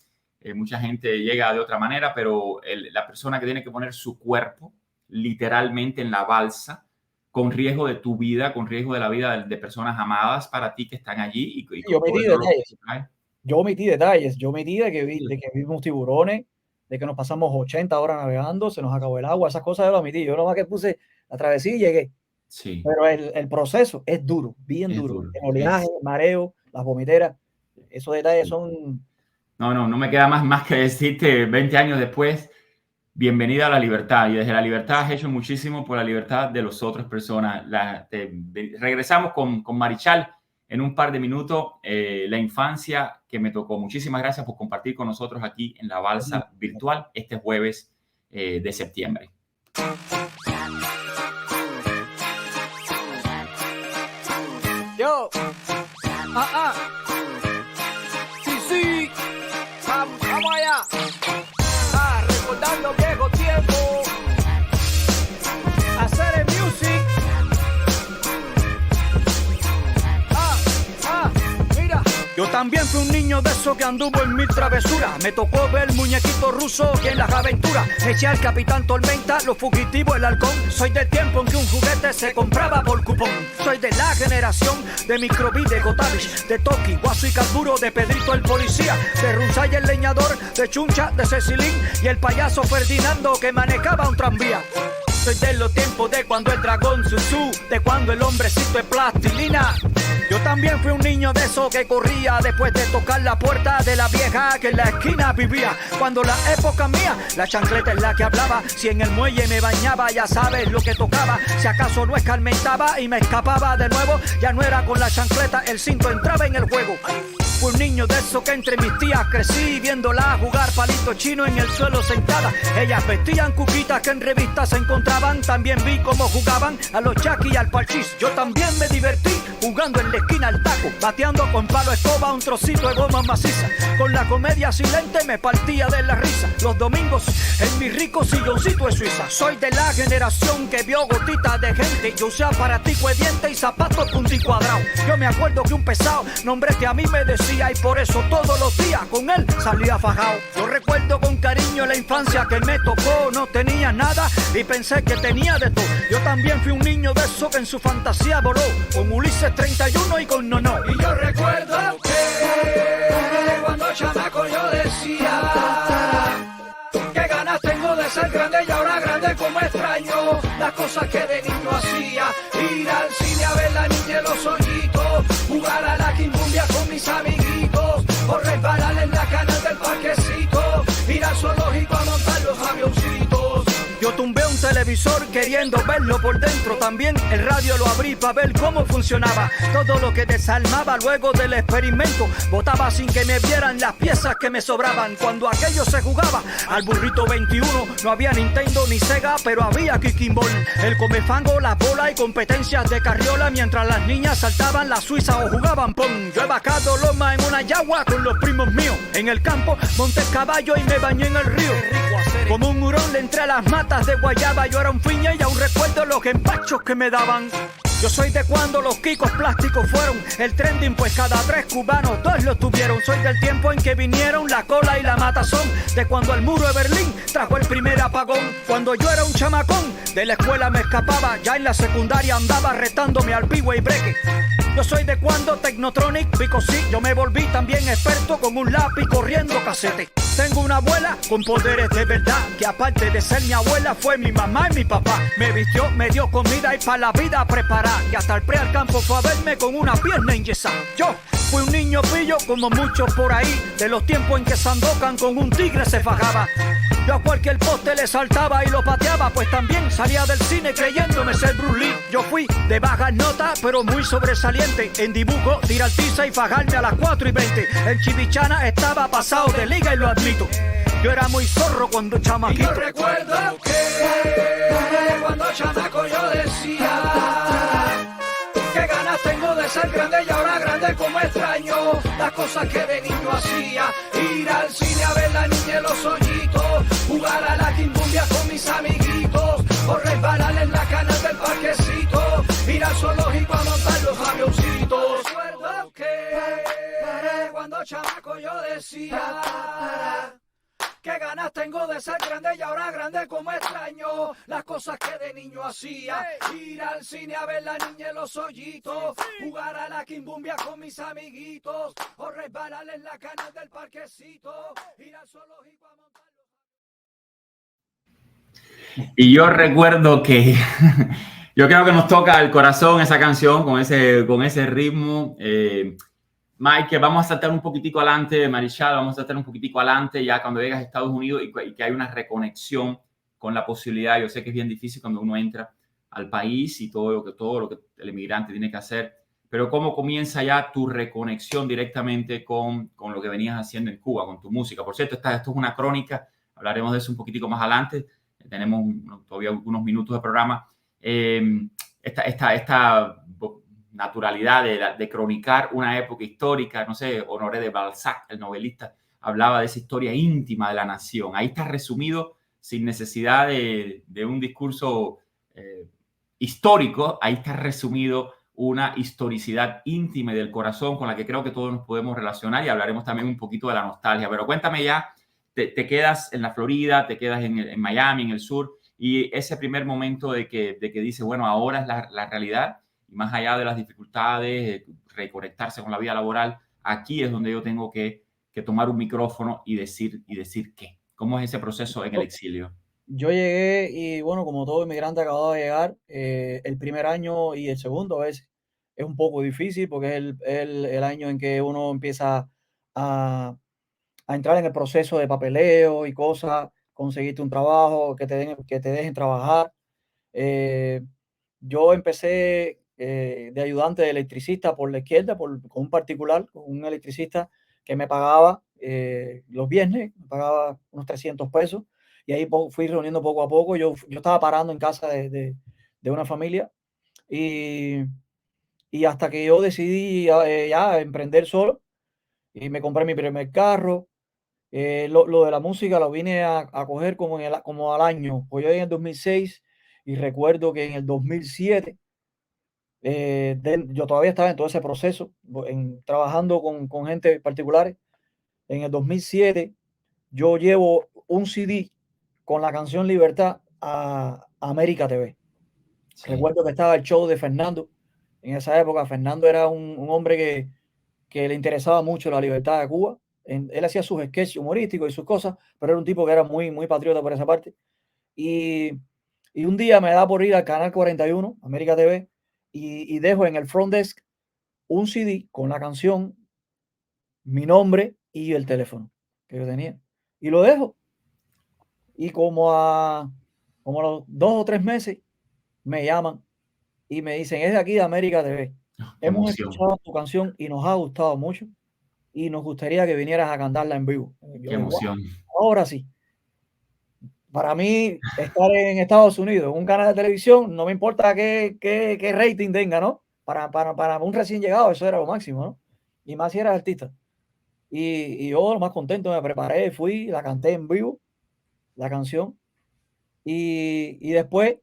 mucha gente llega de otra manera, pero la persona que tiene que poner su cuerpo literalmente en la balsa, con riesgo de tu vida, con riesgo de la vida de personas amadas para ti que están allí. Yo omití detalles. Yo omití de que vimos tiburones, de que nos pasamos 80 horas navegando, se nos acabó el agua, esas cosas yo lo omití. Yo nomás que puse la travesía y llegué. Sí. Pero el proceso es duro, bien duro. El oleaje, el mareo, las vomiteras, esos detalles son... No me queda más que decirte 20 años después, bienvenida a la libertad. Y desde la libertad has hecho muchísimo por la libertad de las otras personas. Regresamos con Marichal en un par de minutos. La infancia que me tocó. Muchísimas gracias por compartir con nosotros aquí en la balsa virtual este jueves de septiembre. Yo, sí, vamos allá. Recordando viejos tiempos, hacer el music, también fui un niño de esos que anduvo en mil travesuras. Me tocó ver muñequito ruso y en las aventuras me eché al Capitán Tormenta, los fugitivos, el halcón. Soy del tiempo en que un juguete se compraba por cupón. Soy de la generación de Microbeat, de Gotavich, de Toki, Guaso y Calduro, de Pedrito el policía, de Runzay el leñador, de Chuncha, de Cecilín y el payaso Ferdinando que manejaba un tranvía. Soy de los tiempos de cuando el dragón Zuzu, de cuando el hombrecito es plastilina. Yo también fui un niño de esos que corría después de tocar la puerta de la vieja que en la esquina vivía. Cuando la época mía, la chancleta es la que hablaba. Si en el muelle me bañaba, ya sabes lo que tocaba. Si acaso no escarmentaba y me escapaba de nuevo, ya no era con la chancleta, el cinto entraba en el juego. Fui un niño de esos que entre mis tías crecí viéndola jugar palito chino en el suelo sentada. Ellas vestían cuquitas que en revistas se encontraban. También vi cómo jugaban a los chaki y al parchís. Yo también me divertí jugando en la esquina al taco, bateando con palo escoba un trocito de goma maciza. Con la comedia silente me partía de la risa. Los domingos en mi rico silloncito de Suiza. Soy de la generación que vio gotitas de gente. Yo usé aparatico de diente y zapatos punticuadrados. Yo me acuerdo que un pesado nombre que a mí me decía y por eso todos los días con él salía fajao. Yo recuerdo con cariño la infancia que me tocó. No tenía nada y pensé que tenía de todo. Yo también fui un niño de esos que en su fantasía voló con Ulises 31 y con Nono. Y yo recuerdo que cuando chamaco yo decía que ganas tengo de ser grande y ahora grande como extraño las cosas que de niño hacía. Ir al cine a ver la niña en los hoyitos, jugar a la quimbumbia con mis amiguitos, o resbalar en la canal del parquecito, ir al zoológico a montar los avioncitos. Yo tumbé un televisor queriendo verlo por dentro. También el radio lo abrí para ver cómo funcionaba. Todo lo que desarmaba luego del experimento botaba sin que me vieran las piezas que me sobraban. Cuando aquello se jugaba al burrito 21, no había Nintendo ni Sega, pero había Kicking Ball, el comefango, la bola y competencias de carriola, mientras las niñas saltaban la suiza o jugaban pong. Yo he bajado loma en una yagua con los primos míos. En el campo monté caballo y me bañé en el río. Como un hurón le entré a las matas de guayaba. Yo era un fiña y aún recuerdo los empachos que me daban. Yo soy de cuando los quicos plásticos fueron el trending, pues cada 3 cubanos 2 lo tuvieron. Soy del tiempo en que vinieron la cola y la matazón, de cuando el muro de Berlín trajo el primer apagón. Cuando yo era un chamacón, de la escuela me escapaba, ya en la secundaria andaba retándome al pivo y breque. Yo soy de cuando Technotronic, pico sí, yo me volví también experto con un lápiz corriendo casete. Tengo una abuela con poderes de verdad, que aparte de ser mi abuela fue mi mamá y mi papá. Me vistió, me dio comida y para la vida preparada, y hasta el pre al campo fue a verme con una pierna enyesada. Yo fui un niño pillo como muchos por ahí, de los tiempos en que Sandokan con un tigre se fajaba. Yo a cualquier poste le saltaba y lo pateaba, pues también salía del cine creyéndome ser Bruce Lee. Yo fui de bajas notas, pero muy sobresaliente en dibujo, tirar tiza y fajarme a las 4:20. El Chivichana estaba pasado de liga y lo admito. Yo era muy zorro cuando chamaquito. Y yo recuerdo que cuando chamaco yo decía que ganas tengo de ser grande y ahora grande como extraño las cosas que de niño hacía. Ir al cine a ver la niña en los hoyitos, jugar a la quimbumbia con mis amiguitos, o resbalar en la canal del parquecito, ir al zoológico a montar los avioncitos. Recuerdo que cuando chamaco yo decía que ganas tengo de ser grande y ahora grande como extraño las cosas que de niño hacía. Ir al cine a ver la niña en los hoyitos, jugar a la quimbumbia con mis amiguitos, o resbalar en la canal del parquecito, ir al zoológico a montar los... Y yo recuerdo que yo creo que nos toca el corazón esa canción con ese ritmo. Mike, vamos a saltar un poquitico adelante, Marichal, vamos a saltar un poquitico adelante ya cuando llegas a Estados Unidos y que hay una reconexión con la posibilidad. Yo sé que es bien difícil cuando uno entra al país y todo lo que el inmigrante tiene que hacer, pero ¿cómo comienza ya tu reconexión directamente con lo que venías haciendo en Cuba, con tu música? Por cierto, esto es una crónica, hablaremos de eso un poquitico más adelante, tenemos todavía unos minutos de programa. Esta naturalidad de cronicar una época histórica, no sé, Honoré de Balzac, el novelista, hablaba de esa historia íntima de la nación. Ahí está resumido, sin necesidad de un discurso histórico, ahí está resumido una historicidad íntima y del corazón con la que creo que todos nos podemos relacionar, y hablaremos también un poquito de la nostalgia. Pero cuéntame ya, te quedas en la Florida, te quedas en Miami, en el sur, y ese primer momento de que dices, bueno, ahora es la realidad, y más allá de las dificultades, reconectarse con la vida laboral, aquí es donde yo tengo que tomar un micrófono y decir qué. ¿Cómo es ese proceso en el exilio? Yo llegué y bueno, como todo inmigrante acabado de llegar, el primer año y el segundo es un poco difícil porque es el año en que uno empieza a, a entrar en el proceso de papeleo y cosas, conseguirte un trabajo, que te dejen trabajar. Eh, yo empecé de ayudante de electricista por la izquierda, con un particular, con un electricista que me pagaba los viernes, me pagaba unos 300 pesos, y ahí fui reuniendo poco a poco. Yo estaba parando en casa de una familia, y, y hasta que yo decidí ya emprender solo, y me compré mi primer carro. Lo de la música lo vine a coger como al año, pues yo en el 2006, y recuerdo que en el 2007 yo todavía estaba en todo ese proceso, trabajando con gente particulares. En el 2007 yo llevo un CD con la canción Libertad a América TV. Sí. Recuerdo que estaba el show de Fernando. En esa época Fernando era un hombre que le interesaba mucho la libertad de Cuba. Él hacía sus sketches humorísticos y sus cosas, pero era un tipo que era muy, muy patriota por esa parte. Y, y un día me da por ir al canal 41, América TV, y dejo en el front desk un CD con la canción, mi nombre y el teléfono que yo tenía. Y lo dejo. Y como a los 2 o 3 meses me llaman y me dicen, es de aquí de América TV. Qué Hemos emoción, escuchado tu canción y nos ha gustado mucho, y nos gustaría que vinieras a cantarla en vivo. qué Yo, wow, emoción. ahora sí. Para mí, estar en Estados Unidos, en un canal de televisión, no me importa qué rating tenga, ¿no? Para un recién llegado, eso era lo máximo, ¿no? Y más si eras artista. Y yo lo más contento, me preparé, fui, la canté en vivo, la canción. Y después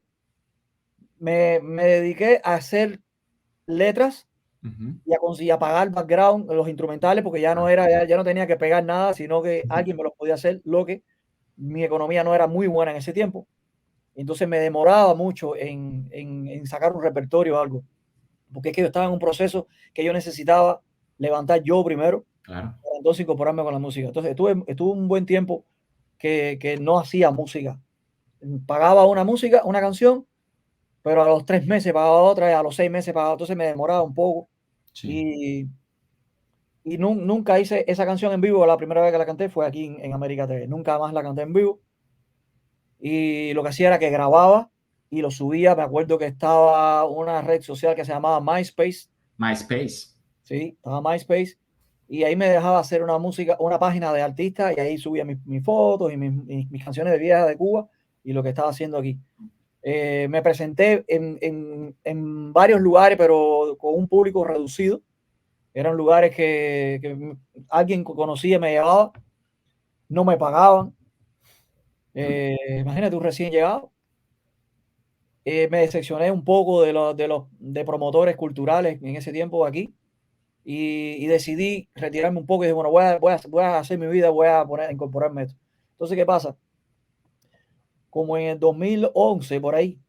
me dediqué a hacer letras Ujú. y a pagar background, los instrumentales, porque ya no Ah, era, ya no tenía que pegar nada, sino que alguien me los podía hacer, lo que mi economía no era muy buena en ese tiempo. Entonces me demoraba mucho en sacar un repertorio o algo, porque es que yo estaba en un proceso que yo necesitaba levantar yo primero, claro. para entonces incorporarme con la música. Entonces estuve un buen tiempo que no hacía música. Pagaba una música, una canción, pero a los 3 meses pagaba otra, y a los 6 meses pagaba. Entonces me demoraba un poco, Sí. y, y nunca hice esa canción en vivo. La primera vez que la canté fue aquí en América TV. Nunca más la canté en vivo. Y lo que hacía era que grababa y lo subía. Me acuerdo que estaba una red social que se llamaba MySpace. MySpace. Sí, estaba MySpace. Y ahí me dejaba hacer una página de artistas, y ahí subía mis fotos y mis canciones de viejas de Cuba y lo que estaba haciendo aquí. Me presenté en varios lugares, pero con un público reducido. Eran lugares que alguien conocía, me llevaba, no me pagaban. Imagínate, un recién llegado. Me decepcioné un poco de promotores culturales en ese tiempo aquí, y decidí retirarme un poco y dije, bueno, voy a hacer mi vida, voy a incorporarme a esto. Entonces, ¿qué pasa? Como en el 2011, por ahí,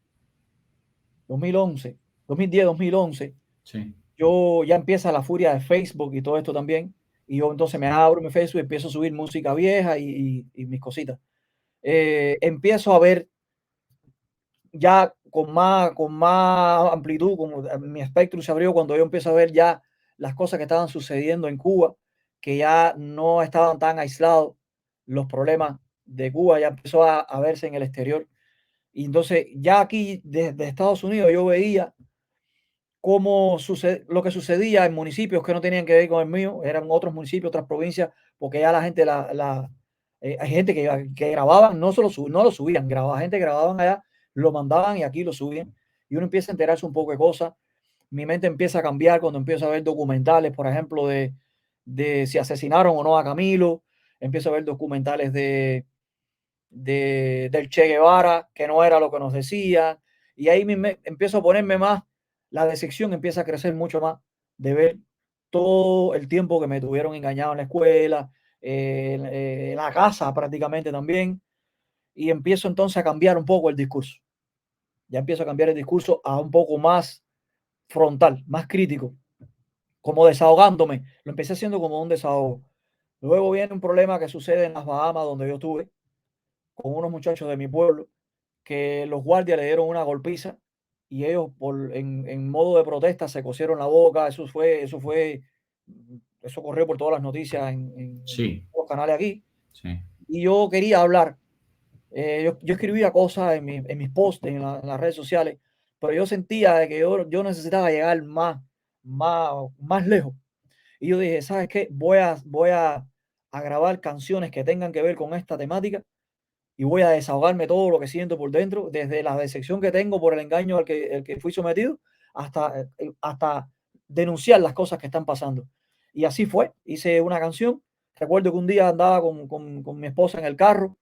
2011, 2010, 2011, Sí. yo ya empieza la furia de Facebook y todo esto también, y yo entonces me abro mi Facebook y empiezo a subir música vieja y mis cositas. Empiezo a ver ya con más amplitud, como mi espectro se abrió cuando yo empiezo a ver ya las cosas que estaban sucediendo en Cuba, que ya no estaban tan aislados los problemas de Cuba, ya empezó a verse en el exterior. Y entonces ya aquí desde Estados Unidos yo veía lo que sucedía en municipios que no tenían que ver con el mío, eran otros municipios, otras provincias, porque ya la gente, hay gente que grababan, no lo subían, gente grababan allá, lo mandaban y aquí lo subían, y uno empieza a enterarse un poco de cosas. Mi mente empieza a cambiar cuando empiezo a ver documentales, por ejemplo, de si asesinaron o no a Camilo. Empiezo a ver documentales del Che Guevara, que no era lo que nos decía, y ahí empiezo a ponerme más la decepción empieza a crecer mucho más de ver todo el tiempo que me tuvieron engañado en la escuela, en la casa prácticamente también, y empiezo entonces a cambiar un poco el discurso. Ya empiezo a cambiar el discurso a un poco más frontal, más crítico, como desahogándome. Lo empecé haciendo como un desahogo. Luego viene un problema que sucede en las Bahamas, donde yo estuve, con unos muchachos de mi pueblo, que los guardias le dieron una golpiza y ellos en modo de protesta se cosieron la boca. Eso corrió por todas las noticias en Sí, los canales aquí. sí. Y yo quería hablar. Yo escribía cosas en mis posts, en las redes sociales, pero yo sentía de que yo necesitaba llegar más lejos. Y yo dije, ¿sabes qué? Voy a grabar canciones que tengan que ver con esta temática y voy a desahogarme todo lo que siento por dentro, desde la decepción que tengo por el engaño al que fui sometido, hasta denunciar las cosas que están pasando. Y así fue, hice una canción. Recuerdo que un día andaba con mi esposa en el carro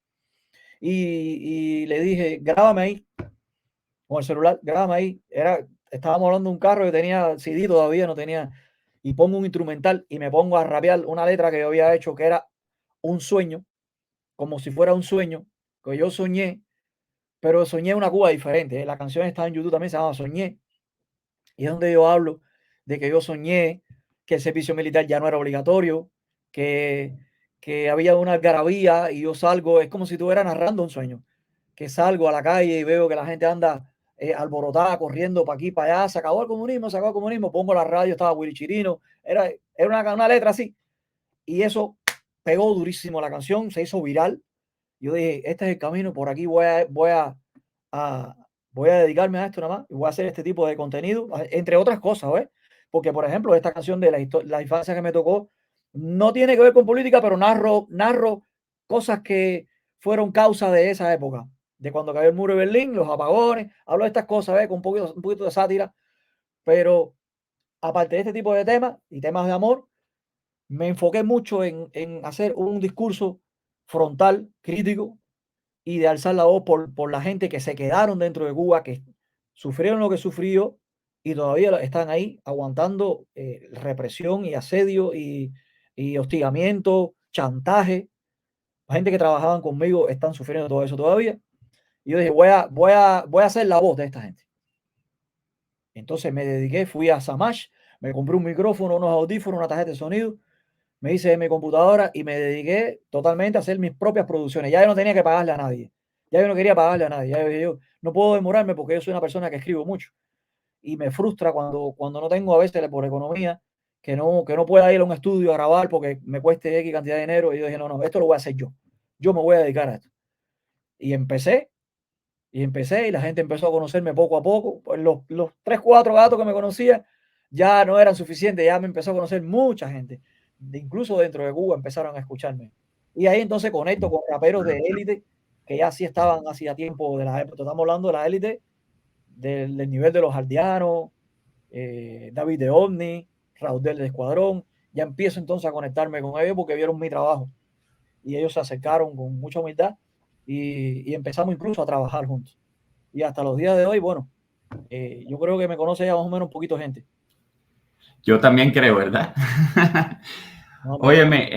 y le dije, grábame ahí, con el celular, grábame ahí. Estábamos hablando de un carro que tenía CD todavía, no tenía, y pongo un instrumental y me pongo a rapear una letra que yo había hecho que era un sueño, como si fuera un sueño, que yo soñé, pero soñé una Cuba diferente. La canción está en YouTube también, se llama Soñé, y es donde yo hablo de que yo soñé que el servicio militar ya no era obligatorio, que, que había una algarabía y yo salgo, es como si estuviera narrando un sueño, que salgo a la calle y veo que la gente anda alborotada, corriendo para aquí, para allá, se acabó el comunismo, pongo la radio, estaba Willy Chirino, era una letra así, y eso pegó durísimo la canción, se hizo viral. Yo dije, este es el camino, por aquí a, voy a dedicarme a esto nada más y voy a hacer este tipo de contenido, entre otras cosas, ¿ves? Porque, por ejemplo, esta canción de la infancia que me tocó no tiene que ver con política, pero narro cosas que fueron causa de esa época, de cuando cayó el muro de Berlín, los apagones, hablo de estas cosas, ¿ves? Con un poquito de sátira, pero aparte de este tipo de temas y temas de amor, me enfoqué mucho en hacer un discurso frontal, crítico, y de alzar la voz por la gente que se quedaron dentro de Cuba, que sufrieron lo que sufrió y todavía están ahí aguantando represión y asedio y hostigamiento, chantaje. La gente que trabajaban conmigo están sufriendo todo eso todavía. Y yo dije, voy a hacer la voz de esta gente. Entonces me dediqué, fui a Samash, me compré un micrófono, unos audífonos, una tarjeta de sonido, me hice de mi computadora y me dediqué totalmente a hacer mis propias producciones. Ya yo no tenía que pagarle a nadie. Ya yo no quería pagarle a nadie. Ya yo no puedo demorarme porque yo soy una persona que escribo mucho. Y me frustra cuando no tengo a veces por economía que no pueda ir a un estudio a grabar porque me cueste X cantidad de dinero. Y yo dije, no, esto lo voy a hacer yo. Yo me voy a dedicar a esto. Y empecé y la gente empezó a conocerme poco a poco. Pues los 3, 4 gatos que me conocía ya no eran suficientes, ya me empezó a conocer mucha gente. Incluso dentro de Cuba empezaron a escucharme. Y ahí entonces conecto con raperos de élite que ya sí estaban hacía tiempo de la época. Estamos hablando de la élite del nivel de los Aldeanos, David de Omni, Raúl del Escuadrón. Ya empiezo entonces a conectarme con ellos porque vieron mi trabajo. Y ellos se acercaron con mucha humildad y empezamos incluso a trabajar juntos. Y hasta los días de hoy, bueno, yo creo que me conoce ya más o menos un poquito gente. Yo también creo, ¿verdad? No, Óyeme,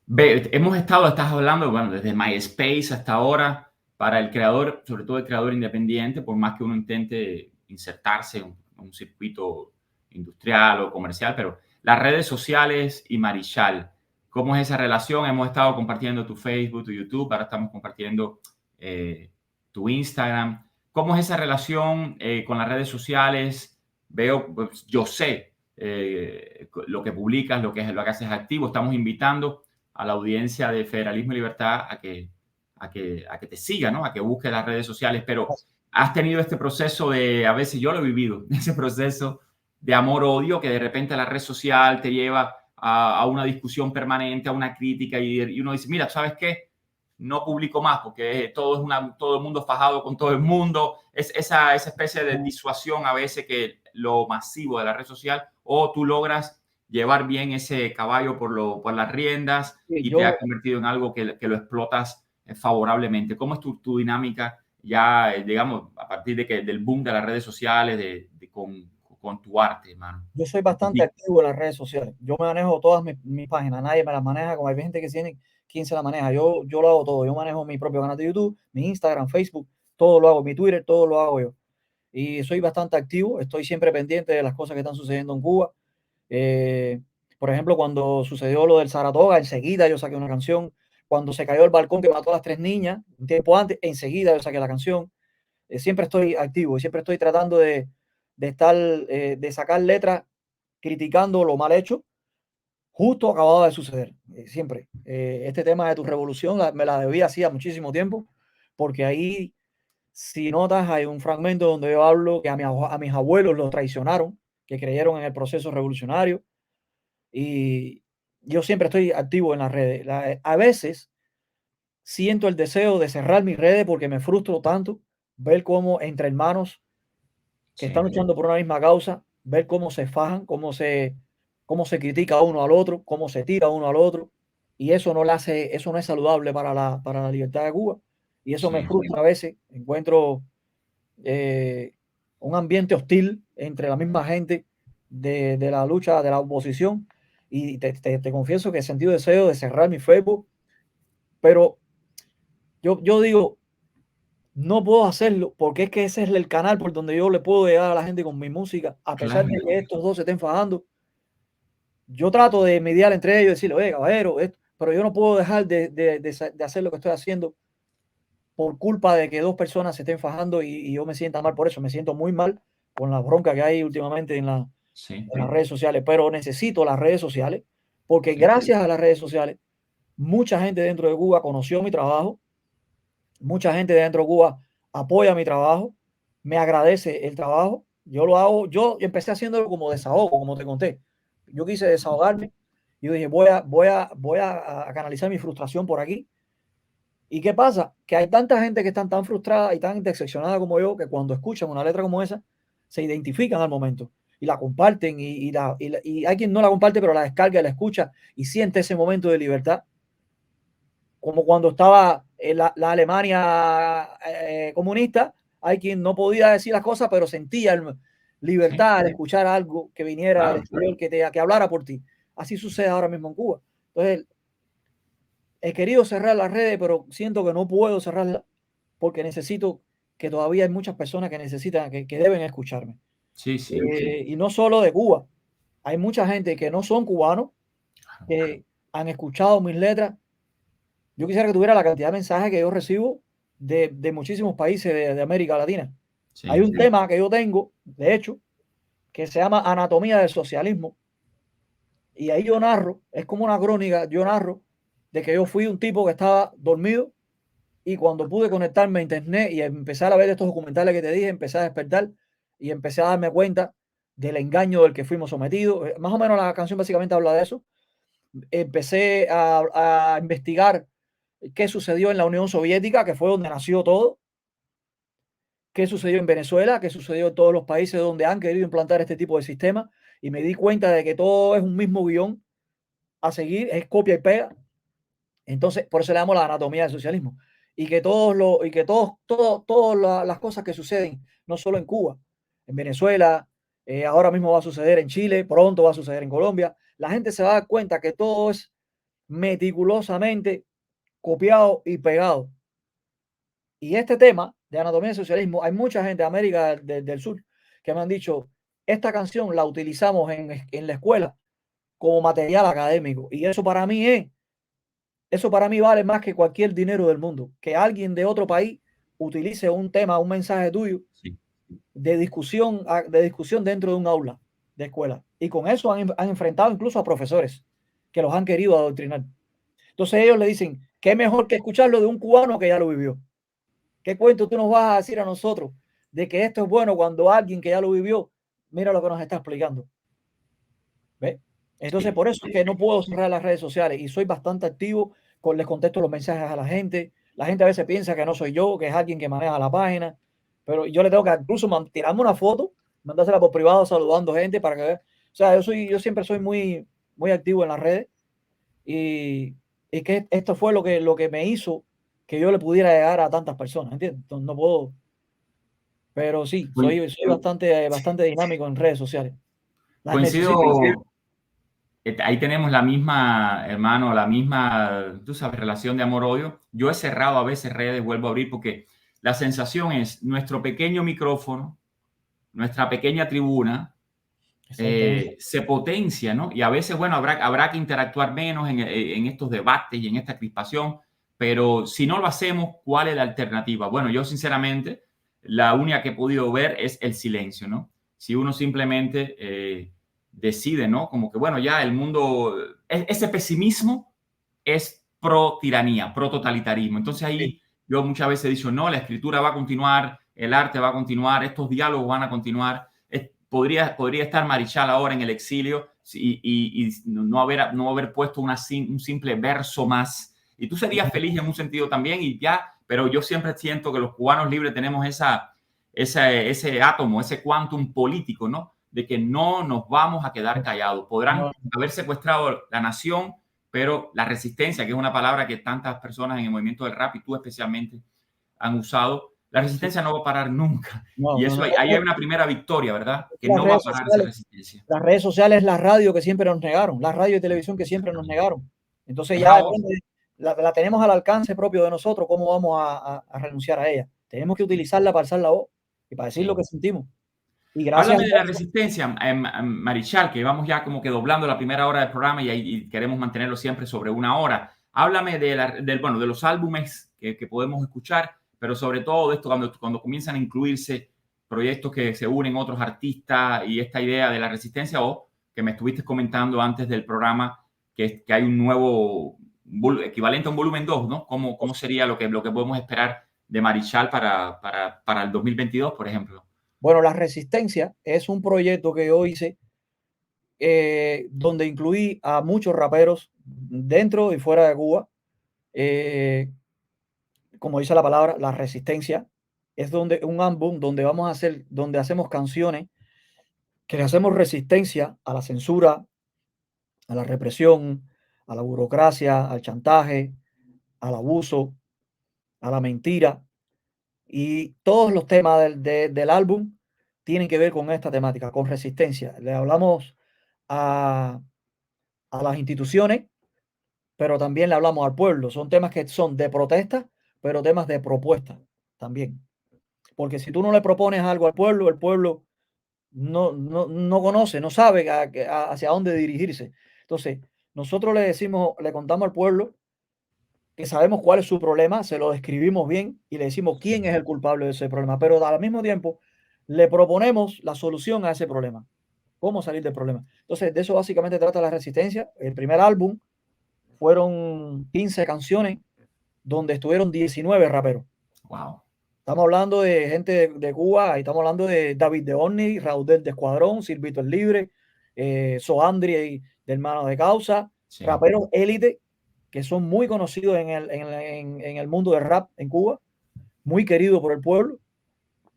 estás hablando, bueno, desde MySpace hasta ahora, para el creador, sobre todo el creador independiente, por más que uno intente insertarse en un circuito industrial o comercial, pero las redes sociales y Marichal, ¿cómo es esa relación? Hemos estado compartiendo tu Facebook, tu YouTube, ahora estamos compartiendo tu Instagram. ¿Cómo es esa relación con las redes sociales? Veo, pues, yo sé lo que publicas, lo que haces activo. Estamos invitando a la audiencia de Federalismo y Libertad a que te siga, ¿no? A que busque las redes sociales, pero has tenido este proceso de, a veces yo lo he vivido, ese proceso de amor-odio que de repente la red social te lleva a una discusión permanente, a una crítica y uno dice, mira, ¿sabes qué? No publico más porque todo el mundo fajado con todo el mundo. Es esa especie de disuasión a veces que lo masivo de la red social, o tú logras llevar bien ese caballo por las riendas y te has convertido en algo que lo explotas favorablemente. ¿Cómo es tu dinámica ya, digamos, a partir del boom de las redes sociales, con con tu arte, hermano? Yo soy bastante activo en las redes sociales. Yo me manejo todas mis páginas. Nadie me las maneja, como hay gente que tiene 15 la maneja. Yo lo hago todo. Yo manejo mi propio canal de YouTube, mi Instagram, Facebook, todo lo hago. Mi Twitter, todo lo hago yo. Y soy bastante activo. Estoy siempre pendiente de las cosas que están sucediendo en Cuba. Por ejemplo, cuando sucedió lo del Saratoga, enseguida yo saqué una canción. Cuando se cayó el balcón que mató a las 3 niñas, un tiempo antes, enseguida yo saqué la canción. Siempre estoy activo y siempre estoy tratando de estar, de sacar letras criticando lo mal hecho, justo acabado de suceder. Siempre. Este tema de tu revolución me la debí hacía muchísimo tiempo, porque ahí, si notas, hay un fragmento donde yo hablo que a mis abuelos los traicionaron, que creyeron en el proceso revolucionario, y yo siempre estoy activo en las redes. A veces siento el deseo de cerrar mis redes porque me frustro tanto ver cómo entre hermanos que están luchando por una misma causa, ver cómo se fajan, cómo se critica uno al otro, cómo se tira uno al otro, y eso no es saludable para la libertad de Cuba, y eso me frustra a veces. Encuentro un ambiente hostil entre la misma gente de la lucha de la oposición, y te confieso que he sentido deseo de cerrar mi Facebook, pero yo digo, no puedo hacerlo porque es que ese es el canal por donde yo le puedo llegar a la gente con mi música, a pesar de que estos dos se estén fajando. Yo trato de mediar entre ellos y decirle, oye, caballero, pero yo no puedo dejar de hacer lo que estoy haciendo por culpa de que dos personas se estén fajando y yo me sienta mal por eso. Me siento muy mal con la bronca que hay últimamente en las redes sociales, pero necesito las redes sociales porque gracias a las redes sociales mucha gente dentro de Cuba conoció mi trabajo. Mucha gente dentro de Cuba apoya mi trabajo, me agradece el trabajo. Yo lo hago, yo empecé haciéndolo como desahogo, como te conté. Yo quise desahogarme y yo dije, voy a canalizar mi frustración por aquí. ¿Y qué pasa? Que hay tanta gente que están tan frustrada y tan decepcionada como yo, que cuando escuchan una letra como esa, se identifican al momento y la comparten y hay quien no la comparte, pero la descarga y la escucha y siente ese momento de libertad. Como cuando estaba en la Alemania comunista, hay quien no podía decir las cosas, pero sentía libertad de escuchar algo que viniera del exterior, que hablara por ti. Así sucede ahora mismo en Cuba. Entonces, he querido cerrar las redes, pero siento que no puedo cerrarlas porque necesito, que todavía hay muchas personas que necesitan, que deben escucharme. Y no solo de Cuba. Hay mucha gente que no son cubanos, que han escuchado mis letras. Yo quisiera que tuviera la cantidad de mensajes que yo recibo de muchísimos países de América Latina. Hay un tema que yo tengo, de hecho, que se llama Anatomía del Socialismo. Y ahí yo narro, es como una crónica, yo narro de que yo fui un tipo que estaba dormido y cuando pude conectarme a internet y empezar a ver estos documentales que te dije, empecé a despertar y empecé a darme cuenta del engaño del que fuimos sometidos. Más o menos la canción básicamente habla de eso. Empecé a investigar qué sucedió en la Unión Soviética, que fue donde nació todo, qué sucedió en Venezuela, qué sucedió en todos los países donde han querido implantar este tipo de sistema, y me di cuenta de que todo es un mismo guión a seguir, es copia y pega. Entonces, por eso le damos la anatomía del socialismo, y que todas las cosas que suceden, no solo en Cuba, en Venezuela, ahora mismo va a suceder en Chile, pronto va a suceder en Colombia, la gente se va a dar cuenta que todo es meticulosamente copiado y pegado. Y este tema de anatomía del socialismo, hay mucha gente de América del Sur que me han dicho, esta canción la utilizamos en la escuela como material académico. Y eso para mí vale más que cualquier dinero del mundo. Que alguien de otro país utilice un tema, un mensaje tuyo de discusión dentro de un aula de escuela. Y con eso han enfrentado incluso a profesores que los han querido adoctrinar. Entonces ellos le dicen, qué mejor que escucharlo de un cubano que ya lo vivió. ¿Qué cuento tú nos vas a decir a nosotros de que esto es bueno cuando alguien que ya lo vivió, mira lo que nos está explicando? ¿Ves? Entonces, por eso es que no puedo cerrar las redes sociales y soy bastante activo, les contesto los mensajes a la gente. La gente a veces piensa que no soy yo, que es alguien que maneja la página, pero yo le tengo que incluso tirarme una foto, mandársela por privado saludando gente para que vea. O sea, yo siempre soy muy, muy activo en las redes y que esto fue lo que me hizo que yo le pudiera llegar a tantas personas, ¿entiendes? Entonces, no puedo. Pero sí, soy bastante dinámico en redes sociales. Las necesito. Coincido, ahí tenemos la misma, hermano, la misma, tú sabes, relación de amor-odio. Yo he cerrado a veces redes, vuelvo a abrir porque la sensación es nuestro pequeño micrófono, nuestra pequeña tribuna, se potencia, ¿no? Y a veces, bueno, habrá que interactuar menos en estos debates y en esta crispación, pero si no lo hacemos, ¿cuál es la alternativa? Bueno, yo sinceramente, la única que he podido ver es el silencio, ¿no? Si uno simplemente decide, ¿no? Como que, bueno, ya el mundo, ese pesimismo es pro tiranía, pro totalitarismo. Entonces ahí yo muchas veces he dicho, no, la escritura va a continuar, el arte va a continuar, estos diálogos van a continuar. Podría estar Marichal ahora en el exilio y no haber puesto un simple verso más. Y tú serías feliz en un sentido también y ya, pero yo siempre siento que los cubanos libres tenemos ese átomo, ese quantum político, ¿no? De que no nos vamos a quedar callados. Podrán haber secuestrado la nación, pero la resistencia, que es una palabra que tantas personas en el movimiento del rap y tú especialmente han usado, la resistencia no va a parar nunca. Y eso, ahí hay una primera victoria, ¿verdad? Que no va a parar esa resistencia. Las redes sociales, la radio que siempre nos negaron, la radio y televisión que siempre nos negaron. Entonces ya la tenemos al alcance propio de nosotros, ¿cómo vamos a renunciar a ella? Tenemos que utilizarla para alzar la voz y para decir lo que sentimos. Y gracias. Háblame de la resistencia, Marichal, que vamos ya como que doblando la primera hora del programa y queremos mantenerlo siempre sobre una hora. Háblame de los álbumes que podemos escuchar, pero sobre todo de esto cuando comienzan a incluirse proyectos que se unen otros artistas y esta idea de la resistencia, o que me estuviste comentando antes del programa que hay un nuevo equivalente a un volumen 2, ¿no? ¿Cómo sería lo que podemos esperar de Marichal para el 2022, por ejemplo? Bueno, La Resistencia es un proyecto que yo hice donde incluí a muchos raperos dentro y fuera de Cuba. Como dice la palabra, La Resistencia es un álbum donde hacemos canciones que le hacemos resistencia a la censura, a la represión, a la burocracia, al chantaje, al abuso, a la mentira. Y todos los temas del álbum tienen que ver con esta temática, con resistencia. Le hablamos a las instituciones, pero también le hablamos al pueblo. Son temas que son de protesta, pero temas de propuesta también. Porque si tú no le propones algo al pueblo, el pueblo no conoce, no sabe hacia dónde dirigirse. Entonces, nosotros le contamos al pueblo que sabemos cuál es su problema, se lo describimos bien y le decimos quién es el culpable de ese problema, pero al mismo tiempo le proponemos la solución a ese problema, cómo salir del problema. Entonces, de eso básicamente trata La Resistencia. El primer álbum fueron 15 canciones donde estuvieron 19 raperos. Wow. Estamos hablando de gente de Cuba, estamos hablando de David de Orni, Raúl del Escuadrón, Silvito el Libre, Soandri del Mano de Causa, sí. Raperos élite que son muy conocidos en el mundo del rap en Cuba, muy queridos por el pueblo,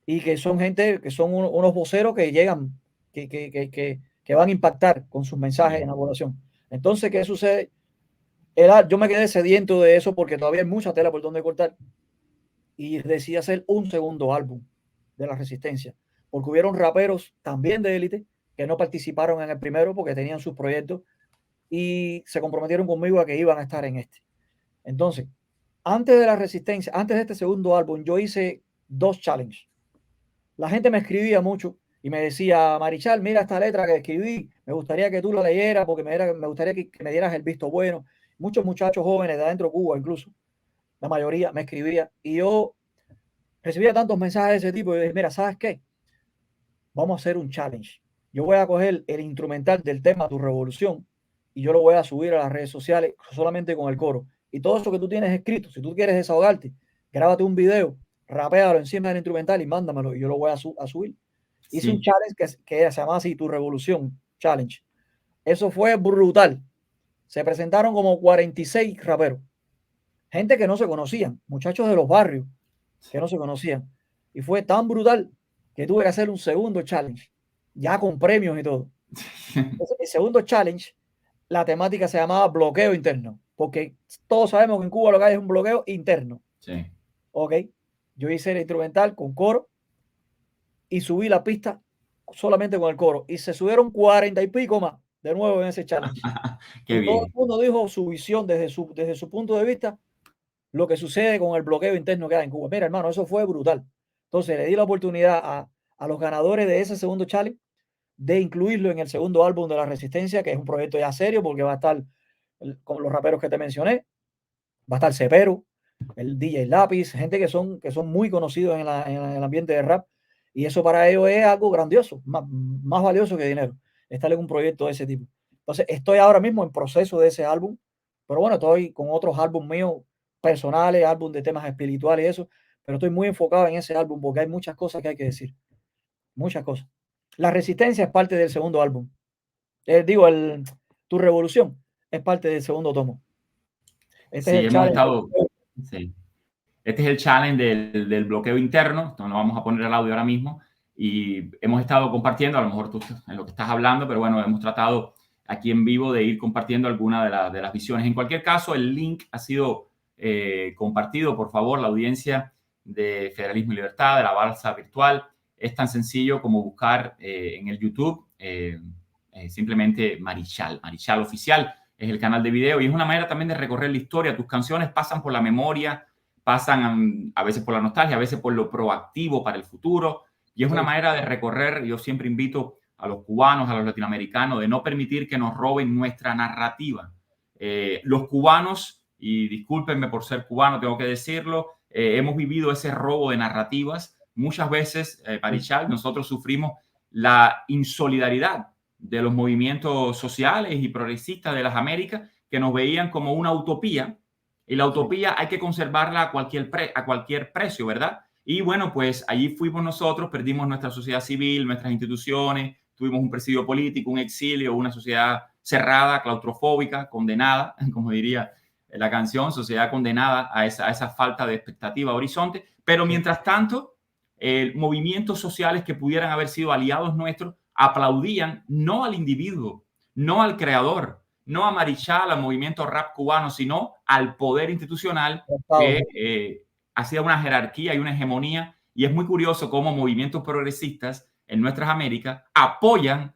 y que son gente, que son unos voceros que llegan, que van a impactar con sus mensajes en la población. Entonces, ¿qué sucede? Yo me quedé sediento de eso porque todavía hay mucha tela por donde cortar, y decidí hacer un segundo álbum de La Resistencia, porque hubieron raperos también de élite que no participaron en el primero porque tenían sus proyectos y se comprometieron conmigo a que iban a estar en este. Entonces, antes de La Resistencia, antes de este segundo álbum, yo hice 2 challenges. La gente me escribía mucho y me decía, Marichal, mira esta letra que escribí, me gustaría que tú la leyeras porque me gustaría que me dieras el visto bueno. Muchos muchachos jóvenes de adentro de Cuba, incluso, la mayoría me escribía, y yo recibía tantos mensajes de ese tipo y dije, mira, ¿sabes qué? Vamos a hacer un challenge. Yo voy a coger el instrumental del tema Tu Revolución y yo lo voy a subir a las redes sociales solamente con el coro. Y todo eso que tú tienes escrito, si tú quieres desahogarte, grábate un video, rapéalo encima del instrumental y mándamelo y yo lo voy a subir. Sí. Hice un challenge que se llama así, Tu Revolución Challenge. Eso fue brutal. Se presentaron como 46 raperos. Gente que no se conocían, muchachos de los barrios que no se conocían. Y fue tan brutal que tuve que hacer un segundo challenge, ya con premios y todo. Entonces, el segundo challenge, la temática se llamaba bloqueo interno, porque todos sabemos que en Cuba lo que hay es un bloqueo interno. Sí. Ok. Yo hice el instrumental con coro y subí la pista solamente con el coro. Y se subieron 40 y pico más de nuevo en ese challenge. Qué Y todo el bien. mundo dijo su visión desde su punto de vista, lo que sucede con el bloqueo interno que hay en Cuba. Mira, hermano, eso fue brutal. Entonces le di la oportunidad a los ganadores de ese segundo challenge de incluirlo en el segundo álbum de La Resistencia, que es un proyecto ya serio, porque va a estar con los raperos que te mencioné, va a estar Cepero, el DJ Lápiz, gente que son muy conocidos en el ambiente de rap, y eso para ellos es algo grandioso, más valioso que dinero, estar en un proyecto de ese tipo. Entonces, estoy ahora mismo en proceso de ese álbum, pero bueno, estoy con otros álbumes míos personales, álbum de temas espirituales y eso, pero estoy muy enfocado en ese álbum porque hay muchas cosas que hay que decir, muchas cosas. La Resistencia es parte del segundo álbum. Digo, Tu Revolución es parte del segundo tomo. Este es Sí, el hemos challenge. estado. Sí. Este es el challenge del bloqueo interno. No lo vamos a poner el audio ahora mismo. Y hemos estado compartiendo, a lo mejor tú en lo que estás hablando, pero bueno, hemos tratado aquí en vivo de ir compartiendo alguna de las visiones. En cualquier caso, el link ha sido compartido. Por favor, la audiencia de Federalismo y Libertad, de la Balsa Virtual, es tan sencillo como buscar en el YouTube simplemente Marichal Oficial. Es el canal de video y es una manera también de recorrer la historia. Tus canciones pasan por la memoria, pasan a veces por la nostalgia, a veces por lo proactivo para el futuro. Y es una manera de recorrer. Yo siempre invito a los cubanos, a los latinoamericanos, de no permitir que nos roben nuestra narrativa. Los cubanos, y discúlpenme por ser cubano, tengo que decirlo, hemos vivido ese robo de narrativas. Muchas veces, Marichal, nosotros sufrimos la insolidaridad de los movimientos sociales y progresistas de las Américas, que nos veían como una utopía, y la utopía hay que conservarla a cualquier precio, ¿verdad? Y bueno, pues allí fuimos nosotros, perdimos nuestra sociedad civil, nuestras instituciones, tuvimos un presidio político, un exilio, una sociedad cerrada, claustrofóbica, condenada, como diría la canción, sociedad condenada a esa falta de expectativa, horizonte. Pero mientras tanto, movimientos sociales que pudieran haber sido aliados nuestros aplaudían no al individuo, no al creador, no a Marichal, al movimiento rap cubano, sino al poder institucional que hacía una jerarquía y una hegemonía. Y es muy curioso cómo movimientos progresistas en nuestras Américas apoyan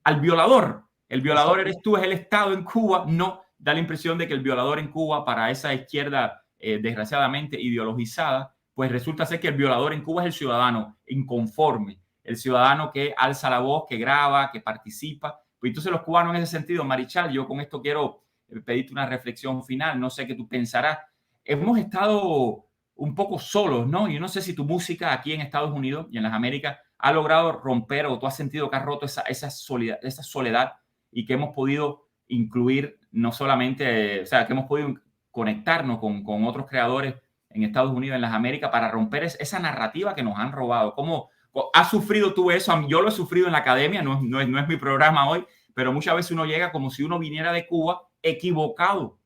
al violador. El violador eres tú, es el Estado en Cuba. No, da la impresión de que el violador en Cuba, para esa izquierda desgraciadamente ideologizada, pues resulta ser que el violador en Cuba es el ciudadano inconforme, el ciudadano que alza la voz, que graba, que participa. Pues entonces los cubanos en ese sentido, Marichal, yo con esto quiero pedirte una reflexión final, no sé qué tú pensarás. Hemos estado un poco solos, ¿no? Yo no sé si tu música aquí en Estados Unidos y en las Américas ha logrado romper, o tú has sentido que has roto esa soledad y que hemos podido incluir no solamente, o sea, que hemos podido conectarnos con otros creadores en Estados Unidos, en las Américas, para romper esa narrativa que nos han robado. ¿Cómo has sufrido tú eso? Yo lo he sufrido en la academia, no es mi programa hoy, pero muchas veces uno llega como si uno viniera de Cuba equivocado.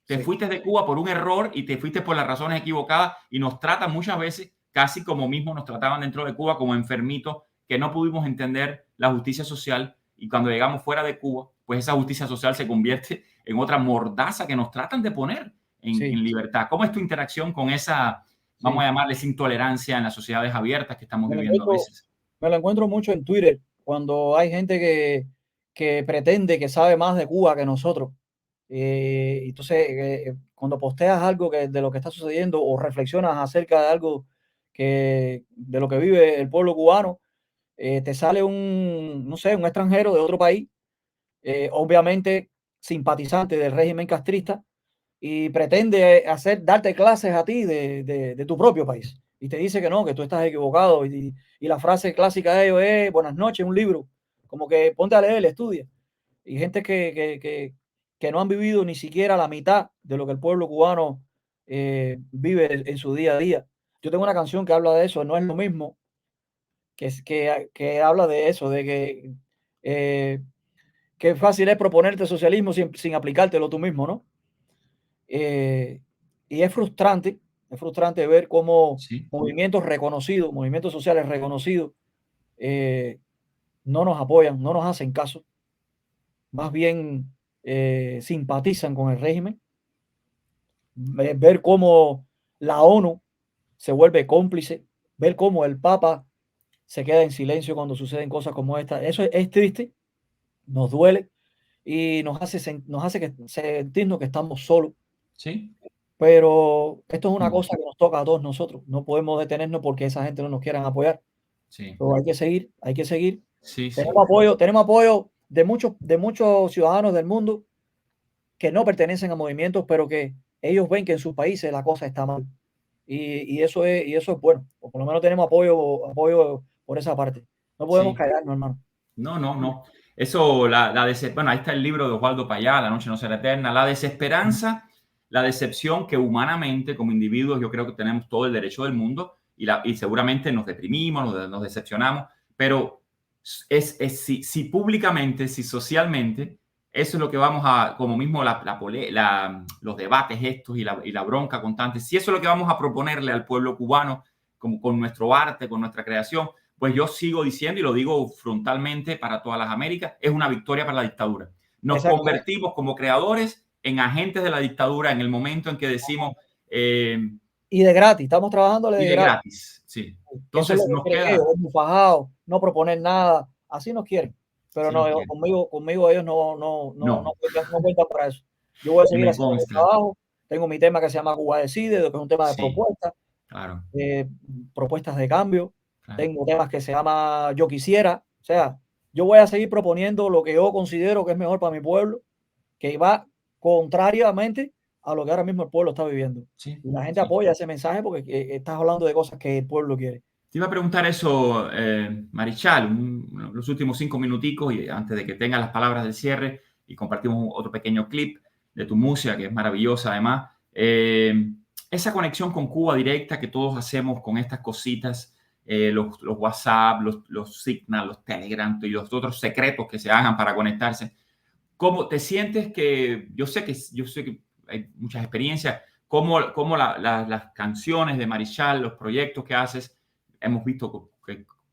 Te fuiste de Cuba por un error y te fuiste por las razones equivocadas, y nos tratan muchas veces casi como mismo nos trataban dentro de Cuba, como enfermitos que no pudimos entender la justicia social, y cuando llegamos fuera de Cuba, pues esa justicia social se convierte en otra mordaza que nos tratan de poner en libertad. ¿Cómo es tu interacción con esa, vamos a llamarles, intolerancia en las sociedades abiertas que estamos viviendo a veces? Me lo encuentro mucho en Twitter, cuando hay gente que pretende que sabe más de Cuba que nosotros. Entonces, cuando posteas algo de lo que está sucediendo, o reflexionas acerca de algo de lo que vive el pueblo cubano, te sale no sé, un extranjero de otro país, obviamente simpatizante del régimen castrista, y pretende darte clases a ti de tu propio país. Y te dice que no, que tú estás equivocado. Y la frase clásica de ellos es: buenas noches, un libro. Como que ponte a leer, estudia. Y gente que no han vivido ni siquiera la mitad de lo que el pueblo cubano vive en su día a día. Yo tengo una canción que habla de eso, no es lo mismo, que habla de eso, de que fácil es proponerte socialismo sin aplicártelo tú mismo, ¿no? Y es frustrante ver cómo movimientos reconocidos, movimientos sociales reconocidos, no nos apoyan, no nos hacen caso, más bien simpatizan con el régimen. Ver cómo la ONU se vuelve cómplice, ver cómo el Papa se queda en silencio cuando suceden cosas como esta. Eso es triste, nos duele y nos hace sentirnos que estamos solos. Sí. Pero esto es una Mm. cosa que nos toca a todos nosotros. No podemos detenernos porque esa gente no nos quiera apoyar. Sí. Pero hay que seguir, hay que seguir. Sí, sí. Tenemos apoyo de muchos ciudadanos del mundo que no pertenecen a movimientos, pero que ellos ven que en sus países la cosa está mal. Y eso es bueno. O por lo menos tenemos apoyo por esa parte. No podemos Sí. callarnos, hermano. No. Eso, bueno, ahí está el libro de Osvaldo Payá, La noche no será eterna. La desesperanza, la decepción que humanamente, como individuos, yo creo que tenemos todo el derecho del mundo y seguramente nos deprimimos, nos decepcionamos, pero si públicamente, si socialmente, eso es lo que vamos a, como mismo los debates estos y la bronca constante, si eso es lo que vamos a proponerle al pueblo cubano, como con nuestro arte, con nuestra creación, pues yo sigo diciendo y lo digo frontalmente para todas las Américas, es una victoria para la dictadura. Nos convertimos como creadores en agentes de la dictadura en el momento en que decimos... y de gratis, estamos trabajando de gratis. Sí. Entonces eso es lo nos que queda... ellos, fajados, no proponer nada, así nos quieren. Pero no, conmigo ellos no cuentan para eso. Yo voy a seguir haciendo mi trabajo. Tengo mi tema que se llama Cuba Decide, que es un tema de propuestas, claro. Propuestas de cambio. Claro. Tengo temas que se llama Yo Quisiera. O sea, yo voy a seguir proponiendo lo que yo considero que es mejor para mi pueblo, que va contrariamente a lo que ahora mismo el pueblo está viviendo. Sí, y la gente apoya ese mensaje porque estás hablando de cosas que el pueblo quiere. Te iba a preguntar eso, Marichal, los últimos 5 minuticos y antes de que tengas las palabras del cierre y compartimos otro pequeño clip de tu música, que es maravillosa además. Esa conexión con Cuba directa que todos hacemos con estas cositas, los WhatsApp, los Signal, los Telegram y los otros secretos que se hagan para conectarse. ¿Cómo te sientes que, yo sé que hay muchas experiencias, cómo las canciones de Marichal, los proyectos que haces, hemos visto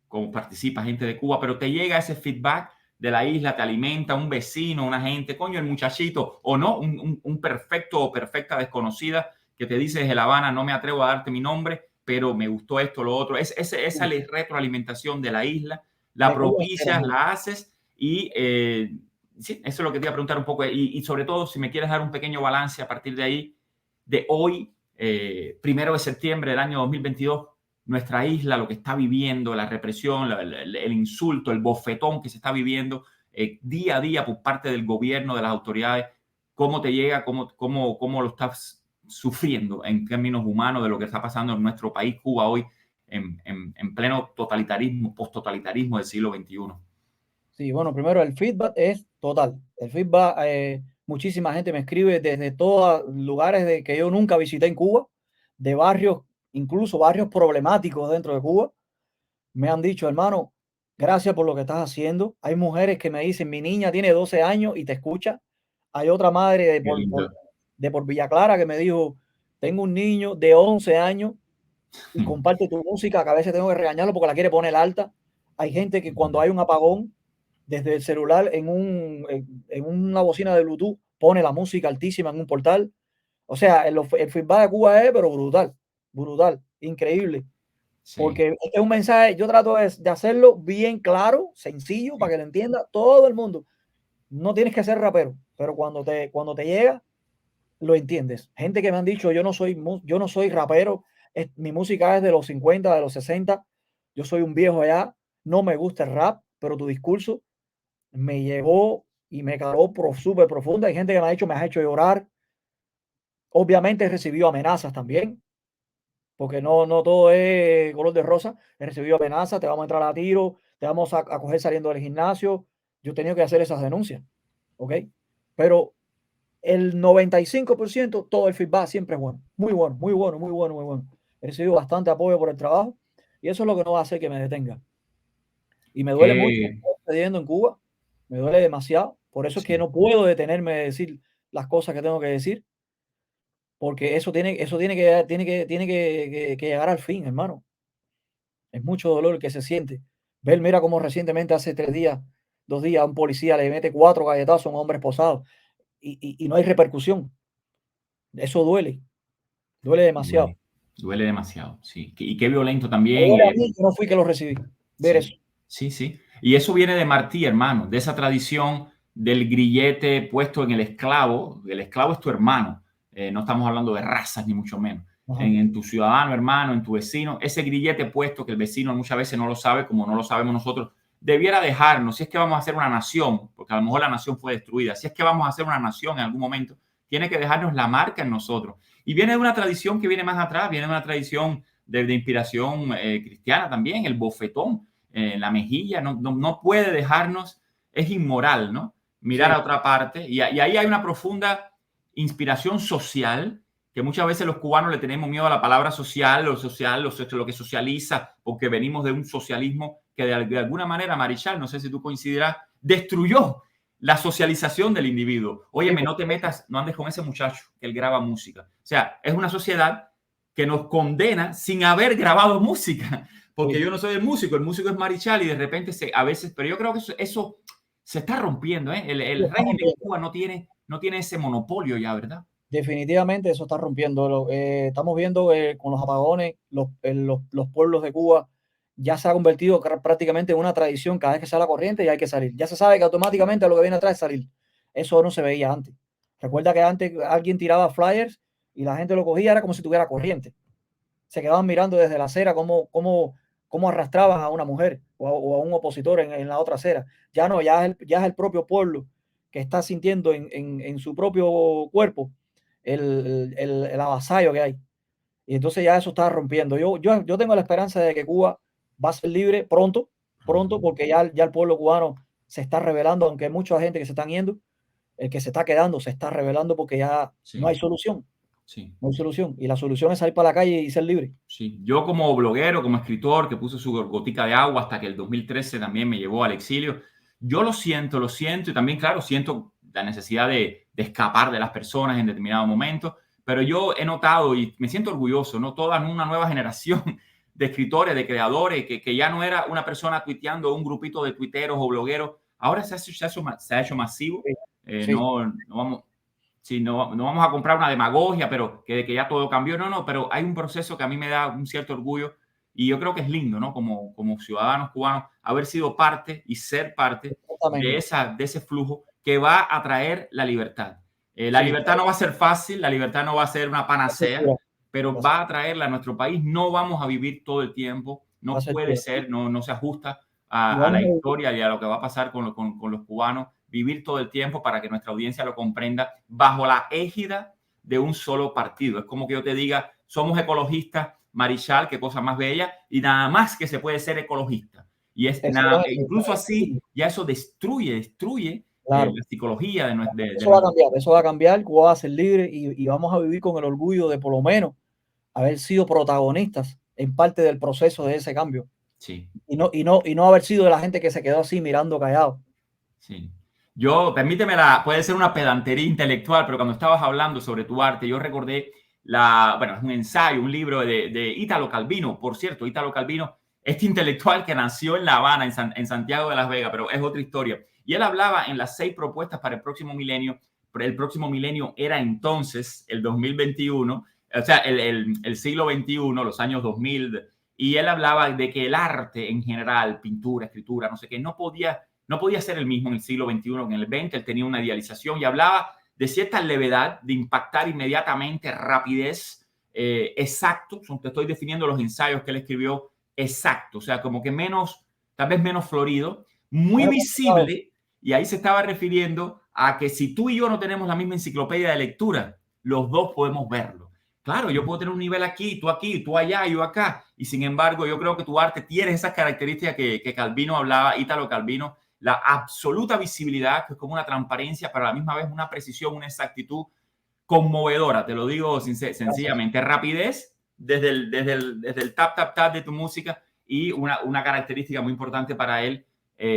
cómo participa gente de Cuba, pero te llega ese feedback de la isla, te alimenta un vecino, una gente, coño, el muchachito, o no, un perfecto o perfecta desconocida que te dice desde La Habana, no me atrevo a darte mi nombre, pero me gustó esto, lo otro. Esa retroalimentación de la isla, la propicias, la haces y sí, eso es lo que te iba a preguntar un poco. Y sobre todo, si me quieres dar un pequeño balance a partir de ahí, de hoy, 1 de septiembre del año 2022, nuestra isla, lo que está viviendo, la represión, el insulto, el bofetón que se está viviendo día a día por parte del gobierno, de las autoridades, ¿cómo te llega? ¿Cómo lo estás sufriendo en términos humanos de lo que está pasando en nuestro país, Cuba, hoy, en pleno totalitarismo, post-totalitarismo del siglo XXI? Sí, bueno, primero el feedback es total. El feedback, muchísima gente me escribe desde todos lugares que yo nunca visité en Cuba, de barrios, incluso barrios problemáticos dentro de Cuba. Me han dicho, hermano, gracias por lo que estás haciendo. Hay mujeres que me dicen, mi niña tiene 12 años y te escucha. Hay otra madre de por Villa Clara que me dijo, tengo un niño de 11 años y comparte tu música, que a veces tengo que regañarlo porque la quiere poner alta. Hay gente que cuando hay un apagón, desde el celular en una bocina de Bluetooth pone la música altísima en un portal. O sea, el feedback de Cuba es pero brutal, increíble. Sí. Porque este es un mensaje, yo trato de hacerlo bien claro, sencillo, para que lo entienda todo el mundo. No tienes que ser rapero, pero cuando te llega, lo entiendes. Gente que me han dicho, yo no soy rapero, mi música es de los 50, de los 60, yo soy un viejo allá, no me gusta el rap, pero tu discurso me llegó y me caló súper profunda. Hay gente que me has hecho llorar. Obviamente he recibido amenazas también, porque no todo es color de rosa. He recibido amenazas, te vamos a entrar a tiro, te vamos a coger saliendo del gimnasio. Yo he tenido que hacer esas denuncias, ¿ok? Pero el 95%, todo el feedback siempre es bueno. Muy bueno. He recibido bastante apoyo por el trabajo y eso es lo que no va a hacer que me detenga. Y me duele mucho lo que está sucediendo en Cuba. Me duele demasiado. Por eso es que no puedo detenerme de decir las cosas que tengo que decir. Porque eso tiene que llegar al fin, hermano. Es mucho dolor que se siente. Mira cómo recientemente, hace 2 días, un policía le mete 4 galletazos a un hombre esposado y no hay repercusión. Eso duele demasiado. Duele demasiado, sí. Y qué violento también. Yo no fui que lo recibí. ver Sí, eso. sí, sí. Y eso viene de Martí, hermano, de esa tradición del grillete puesto en el esclavo. El esclavo es tu hermano. No estamos hablando de razas, ni mucho menos. Ajá. En tu ciudadano, hermano, en tu vecino, ese grillete puesto que el vecino muchas veces no lo sabe, como no lo sabemos nosotros, debiera dejarnos. Si es que vamos a hacer una nación, porque a lo mejor la nación fue destruida, si es que vamos a hacer una nación en algún momento, tiene que dejarnos la marca en nosotros. Y viene de una tradición que viene más atrás, viene de una tradición de inspiración cristiana también, el bofetón en la mejilla, no puede dejarnos, es inmoral, ¿no? Mirar Sí. a otra parte. Y ahí hay una profunda inspiración social, que muchas veces los cubanos le tenemos miedo a la palabra social, lo que socializa, porque venimos de un socialismo que de alguna manera, Marichal, no sé si tú coincidirás, destruyó la socialización del individuo. Óyeme, no te metas, no andes con ese muchacho que él graba música. O sea, es una sociedad que nos condena sin haber grabado música, porque Sí. yo no soy el músico es Marichal y de repente a veces, pero yo creo que eso se está rompiendo, ¿eh? El régimen de Cuba no tiene ese monopolio ya, ¿verdad? Definitivamente eso está rompiendo. Estamos viendo con los apagones, los pueblos de Cuba ya se ha convertido prácticamente en una tradición. Cada vez que sale la corriente ya hay que salir. Ya se sabe que automáticamente lo que viene atrás es salir. Eso no se veía antes. Recuerda que antes alguien tiraba flyers y la gente lo cogía, era como si tuviera corriente. Se quedaban mirando desde la acera cómo arrastraban a una mujer o a un opositor en la otra acera. Ya no, ya es el propio pueblo que está sintiendo en su propio cuerpo el avasallo que hay. Y entonces ya eso está rompiendo. Yo tengo la esperanza de que Cuba va a ser libre pronto, porque ya el pueblo cubano se está rebelando, aunque hay mucha gente que se están yendo, el que se está quedando se está rebelando porque ya no Sí, hay solución. sí. No hay solución. Y la solución es salir para la calle y ser libre. Sí, yo como bloguero, como escritor que puse su gotica de agua hasta que el 2013 también me llevó al exilio, yo lo siento y también, claro, siento la necesidad de escapar de las personas en determinado momento, pero yo he notado y me siento orgulloso, ¿no? Toda una nueva generación de escritores, de creadores, que ya no era una persona tuiteando, un grupito de tuiteros o blogueros, ahora se ha hecho masivo, Sí, sí, no vamos... Sí, no vamos a comprar una demagogia, pero que ya todo cambió. No, pero hay un proceso que a mí me da un cierto orgullo y yo creo que es lindo, ¿no? Como ciudadanos cubanos, haber sido parte y ser parte de exactamente. ese flujo que va a traer la libertad. La Sí, libertad no va a ser fácil, la libertad no va a ser una va a ser panacea, dura, pero va a traerla a nuestro país. No vamos a vivir todo el tiempo, va a no ser puede dura. ser, no se ajusta Y a la vamos a vivir, historia y a lo que va a pasar con los cubanos, vivir todo el tiempo para que nuestra audiencia lo comprenda bajo la égida de un solo partido. Es como que yo te diga, somos ecologistas, Marichal, qué cosa más bella, y nada más que se puede ser ecologista. Y es nada, incluso así, ya eso destruye claro. la psicología de Eso va a cambiar, eso va a cambiar. Cuba va a ser libre y vamos a vivir con el orgullo de por lo menos haber sido protagonistas en parte del proceso de ese cambio Sí. y no haber sido de la gente que se quedó así mirando callado. Sí. Permíteme, puede ser una pedantería intelectual, pero cuando estabas hablando sobre tu arte, yo recordé es un ensayo, un libro de Ítalo Calvino, por cierto, Ítalo Calvino, este intelectual que nació en La Habana, en Santiago de las Vegas, pero es otra historia. Y él hablaba en las 6 propuestas para el próximo milenio, pero el próximo milenio era entonces el 2021, o sea, el siglo XXI, los años 2000, y él hablaba de que el arte en general, pintura, escritura, no sé qué, no podía ser el mismo en el siglo XXI que en el XX. Él tenía una idealización y hablaba de cierta levedad, de impactar inmediatamente, rapidez, exacto. Te estoy definiendo los ensayos que él escribió, exacto. O sea, como que tal vez menos florido, muy Bueno, visible. Y ahí se estaba refiriendo a que si tú y yo no tenemos la misma enciclopedia de lectura, los dos podemos verlo. Claro, yo puedo tener un nivel aquí, tú allá, yo acá. Y sin embargo, yo creo que tu arte tiene esas características que Calvino hablaba, Ítalo Calvino, la absoluta visibilidad, que es como una transparencia, pero a la misma vez una precisión, una exactitud conmovedora, te lo digo sencillamente. Rapidez desde el tap de tu música y una característica muy importante para él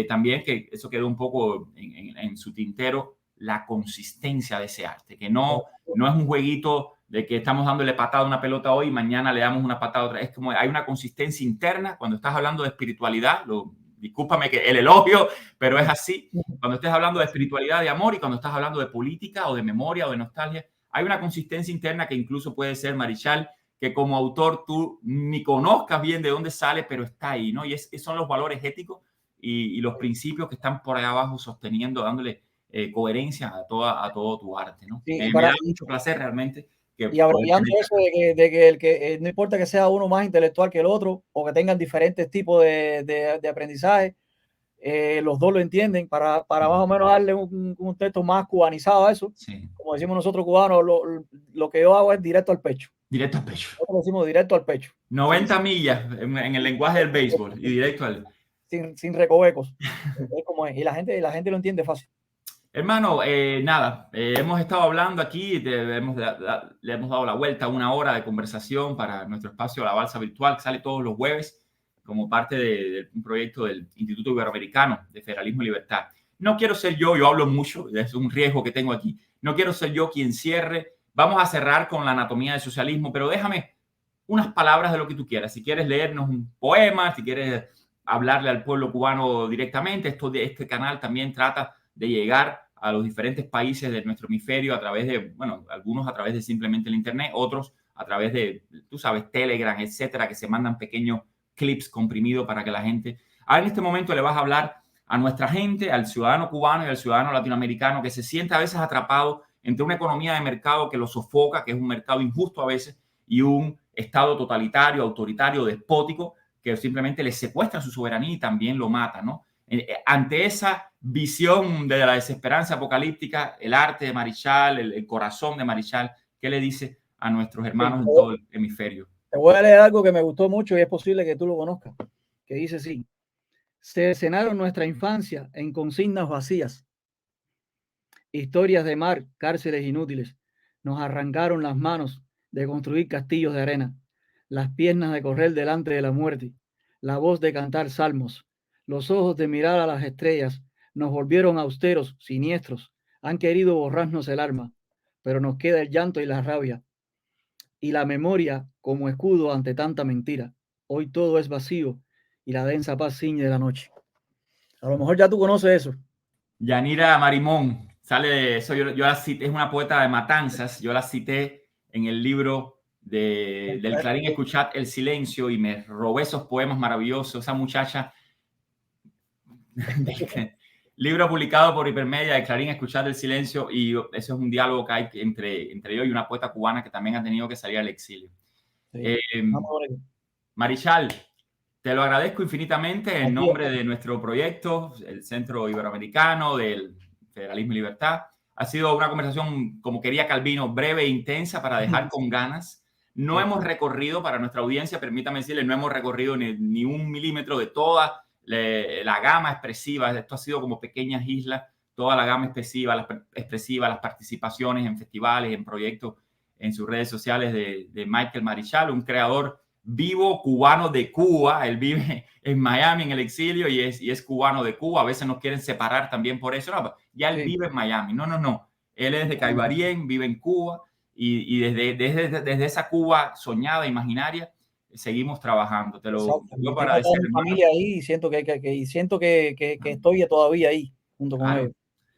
también, que eso quedó un poco en su tintero, la consistencia de ese arte, que no es un jueguito de que estamos dándole patada a una pelota hoy y mañana le damos una patada a otra. Es como hay una consistencia interna cuando estás hablando de espiritualidad. Discúlpame que el elogio, pero es así. Cuando estés hablando de espiritualidad, de amor, y cuando estás hablando de política o de memoria o de nostalgia, hay una consistencia interna que incluso puede ser, Marichal, que como autor tú ni conozcas bien de dónde sale, pero está ahí, ¿no? Y son los valores éticos y los principios que están por ahí abajo sosteniendo, dándole coherencia a todo tu arte, ¿no? Sí, Me da mucho placer realmente. Y abreviando eso de que el que no importa que sea uno más intelectual que el otro o que tengan diferentes tipos de aprendizaje, los dos lo entienden para más o menos darle un texto más cubanizado a eso. Sí. Como decimos nosotros cubanos, lo que yo hago es directo al pecho. Directo al pecho. Nosotros decimos directo al pecho. 90 millas en el lenguaje del béisbol y directo al... Sin recovecos. Es como es. Y la gente lo entiende fácil. Hermano, nada, hemos estado hablando aquí, le hemos dado la vuelta a 1 hora de conversación para nuestro espacio La Balsa Virtual, que sale todos los jueves como parte de un proyecto del Instituto Iberoamericano de Federalismo y Libertad. No quiero ser yo hablo mucho, es un riesgo que tengo aquí, no quiero ser yo quien cierre. Vamos a cerrar con la anatomía del socialismo, pero déjame unas palabras de lo que tú quieras. Si quieres leernos un poema, si quieres hablarle al pueblo cubano directamente, este canal también trata de llegar a los diferentes países de nuestro hemisferio a través de, bueno, algunos a través de simplemente el internet, otros a través de, tú sabes, Telegram, etcétera, que se mandan pequeños clips comprimidos para que la gente... Ahora en este momento le vas a hablar a nuestra gente, al ciudadano cubano y al ciudadano latinoamericano que se siente a veces atrapado entre una economía de mercado que lo sofoca, que es un mercado injusto a veces, y un estado totalitario, autoritario, despótico, que simplemente le secuestra su soberanía y también lo mata, ¿no? Ante esa visión de la desesperanza apocalíptica, el arte de Marichal, el corazón de Marichal, ¿qué le dice a nuestros hermanos en todo el hemisferio? Te voy a leer algo que me gustó mucho y es posible que tú lo conozcas, que dice así: se escenaron nuestra infancia en consignas vacías, historias de mar, cárceles inútiles, nos arrancaron las manos de construir castillos de arena, las piernas de correr delante de la muerte, la voz de cantar salmos, los ojos de mirar a las estrellas, nos volvieron austeros, siniestros, han querido borrarnos el alma, pero nos queda el llanto y la rabia, y la memoria como escudo ante tanta mentira. Hoy todo es vacío y la densa paz ciñe de la noche. A lo mejor ya tú conoces eso. Yanira Marimón, sale de eso, yo la cité, es una poeta de Matanzas, yo la cité en el libro del Clarín Escuchad el Silencio y me robé esos poemas maravillosos, esa muchacha... Libro publicado por Hipermedia de Clarín Escuchad el Silencio, y eso es un diálogo que hay entre yo y una poeta cubana que también ha tenido que salir al exilio. Sí, Marichal, te lo agradezco infinitamente en nombre de nuestro proyecto, el Centro Iberoamericano del Federalismo y Libertad. Ha sido una conversación, como quería Calvino, breve e intensa para dejar con ganas. No hemos recorrido, para nuestra audiencia, permítame decirle, no hemos recorrido ni un milímetro de toda la gama expresiva. Esto ha sido como pequeñas islas, toda la gama expresiva, las participaciones en festivales, en proyectos, en sus redes sociales de Michael Marichal, un creador vivo cubano de Cuba. Él vive en Miami en el exilio y es cubano de Cuba. A veces nos quieren separar también por eso. No, ya él vive en Miami. No. Él es de Caibarien, vive en Cuba y desde esa Cuba soñada, imaginaria, seguimos trabajando. Te lo digo para decir. Mi familia ahí y siento que estoy todavía ahí junto con ellos.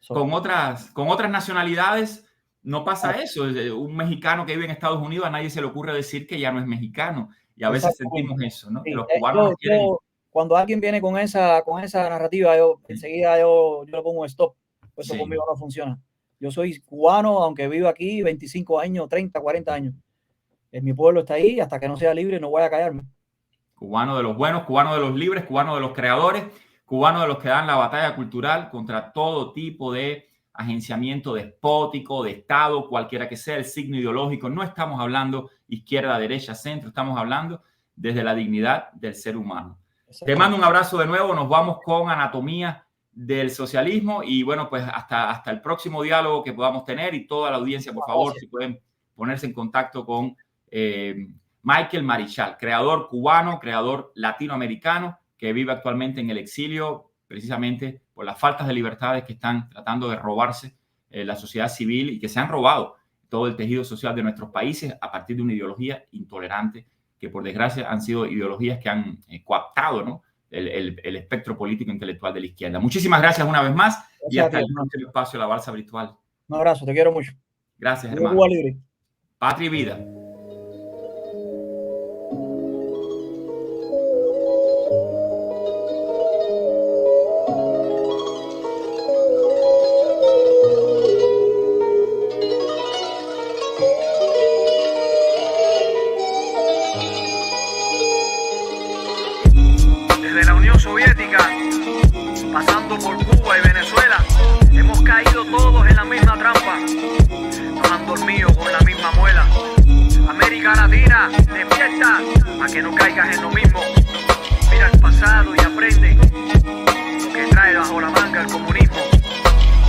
Con otras nacionalidades no pasa eso. Un mexicano que vive en Estados Unidos, a nadie se le ocurre decir que ya no es mexicano. Y a veces sentimos eso, ¿no? Sí. Los cubanos quieren... Cuando alguien viene con esa narrativa, enseguida yo le pongo un stop. Eso conmigo no funciona. Yo soy cubano, aunque vivo aquí 25 años, 30, 40 años. Mi pueblo está ahí, hasta que no sea libre no voy a callarme. Cubano de los buenos, cubano de los libres, cubano de los creadores, cubano de los que dan la batalla cultural contra todo tipo de agenciamiento despótico, de Estado, cualquiera que sea el signo ideológico. No estamos hablando izquierda, derecha, centro, estamos hablando desde la dignidad del ser humano. Te mando un abrazo de nuevo, nos vamos con Anatomía del Socialismo y bueno, pues hasta el próximo diálogo que podamos tener, y toda la audiencia, por favor, si pueden ponerse en contacto con Michael Marichal, creador cubano, creador latinoamericano, que vive actualmente en el exilio precisamente por las faltas de libertades que están tratando de robarse la sociedad civil y que se han robado todo el tejido social de nuestros países a partir de una ideología intolerante que por desgracia han sido ideologías que han coaptado, ¿no?, el espectro político intelectual de la izquierda. Muchísimas gracias una vez más y hasta el próximo espacio de La Balsa Virtual. Un abrazo, te quiero mucho. Gracias, hermano. Patria y vida. despierta, a que no caigas en lo mismo. Mira el pasado y aprende lo que trae bajo la manga el comunismo.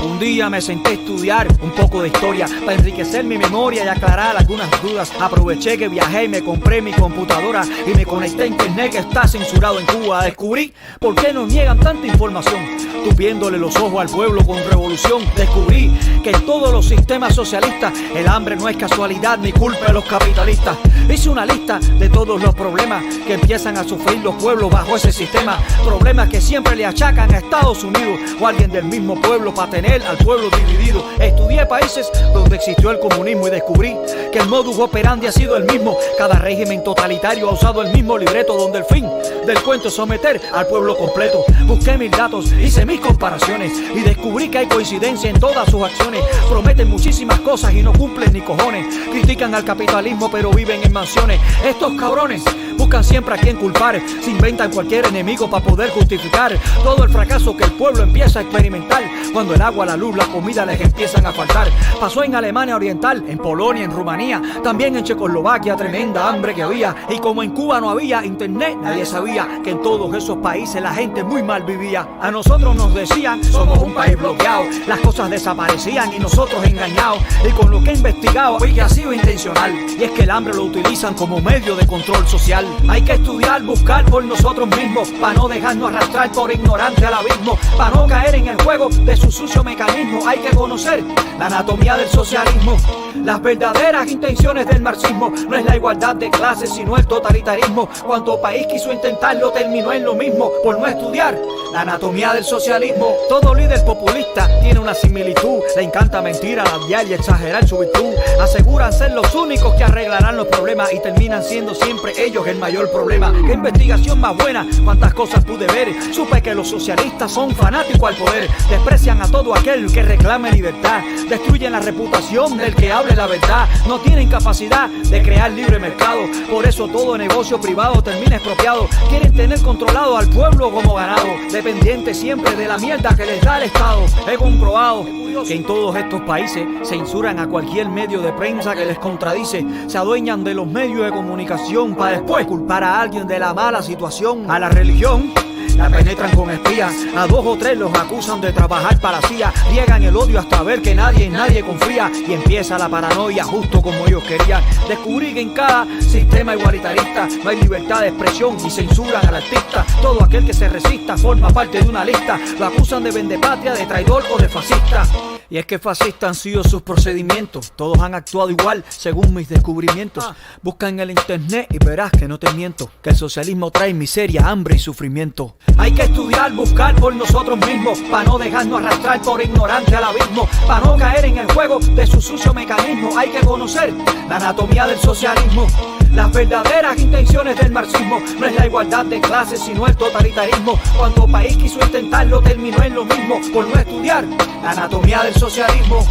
Un día me senté a estudiar un poco de historia para enriquecer mi memoria y aclarar algunas dudas. Aproveché que viajé y me compré mi computadora y me conecté a internet que está censurado en Cuba. Descubrí por qué nos niegan tanta información, tupiéndole los ojos al pueblo con revolución. Descubrí que en todos los sistemas socialistas el hambre no es casualidad ni culpa de los capitalistas. Hice una lista de todos los problemas que empiezan a sufrir los pueblos bajo ese sistema. Problemas que siempre le achacan a Estados Unidos o a alguien del mismo pueblo para tener al pueblo dividido. Estudié países donde existió el comunismo y descubrí que el modus operandi ha sido el mismo. Cada régimen totalitario ha usado el mismo libreto, donde el fin del cuento es someter al pueblo completo. Busqué mis datos, hice mis comparaciones y descubrí que hay coincidencia en todas sus acciones. Prometen muchísimas cosas y no cumplen ni cojones. Critican al capitalismo pero viven en mansiones. Estos cabrones buscan siempre a quien culpar, se inventan cualquier enemigo para poder justificar todo el fracaso que el pueblo empieza a experimentar cuando el agua, la luz, la comida les empiezan a faltar. Pasó en Alemania Oriental, en Polonia, en Rumanía, también en Checoslovaquia, tremenda hambre que había. Y como en Cuba no había internet, nadie sabía que en todos esos países la gente muy mal vivía. A nosotros nos decían, somos un país bloqueado, las cosas desaparecían y nosotros engañados. Y con lo que he investigado, vi que ha sido intencional, y es que el hambre lo utilizan como medio de control social. Hay que estudiar, buscar por nosotros mismos, para no dejarnos arrastrar por ignorante al abismo, para no caer en el juego de su sucio mecanismo. Hay que conocer la anatomía del socialismo, las verdaderas intenciones del marxismo. No es la igualdad de clases, sino el totalitarismo. Cuanto país quiso intentarlo, terminó en lo mismo por no estudiar la anatomía del socialismo. Todo líder populista tiene una similitud, le encanta mentir, alardear y exagerar su virtud. Aseguran ser los únicos que arreglarán los problemas y terminan siendo siempre ellos el mayor problema. Qué investigación más buena, cuántas cosas pude ver. Supe que los socialistas son fanáticos al poder, desprecian a todo aquel que reclame libertad, destruyen la reputación del que hable la verdad, no tienen capacidad de crear libre mercado, por eso todo negocio privado termina expropiado. Quieren tener controlado al pueblo como ganado, dependiente siempre de la mierda que les da el Estado. He comprobado que en todos estos países censuran a cualquier medio de prensa que les contradice, se adueñan de los medios de comunicación para después culpar a alguien de la mala situación. A la religión la penetran con espías, a 2 o 3 los acusan de trabajar para la CIA, riegan el odio hasta ver que nadie en nadie confía y empieza la paranoia justo como ellos querían. Descubrí que en cada sistema igualitarista no hay libertad de expresión y censuran al artista. Todo aquel que se resista forma parte de una lista, lo acusan de vendepatria, de traidor o de fascista. Y es que fascistas han sido sus procedimientos, todos han actuado igual según mis descubrimientos. Busca en el internet y verás que no te miento, que el socialismo trae miseria, hambre y sufrimiento. Hay que estudiar, buscar por nosotros mismos, para no dejarnos arrastrar por ignorante al abismo, para no caer en el juego de su sucio mecanismo. Hay que conocer la anatomía del socialismo, las verdaderas intenciones del marxismo. No es la igualdad de clases, sino el totalitarismo. Cuando país quiso intentarlo, terminó en lo mismo por no estudiar la anatomía del socialismo.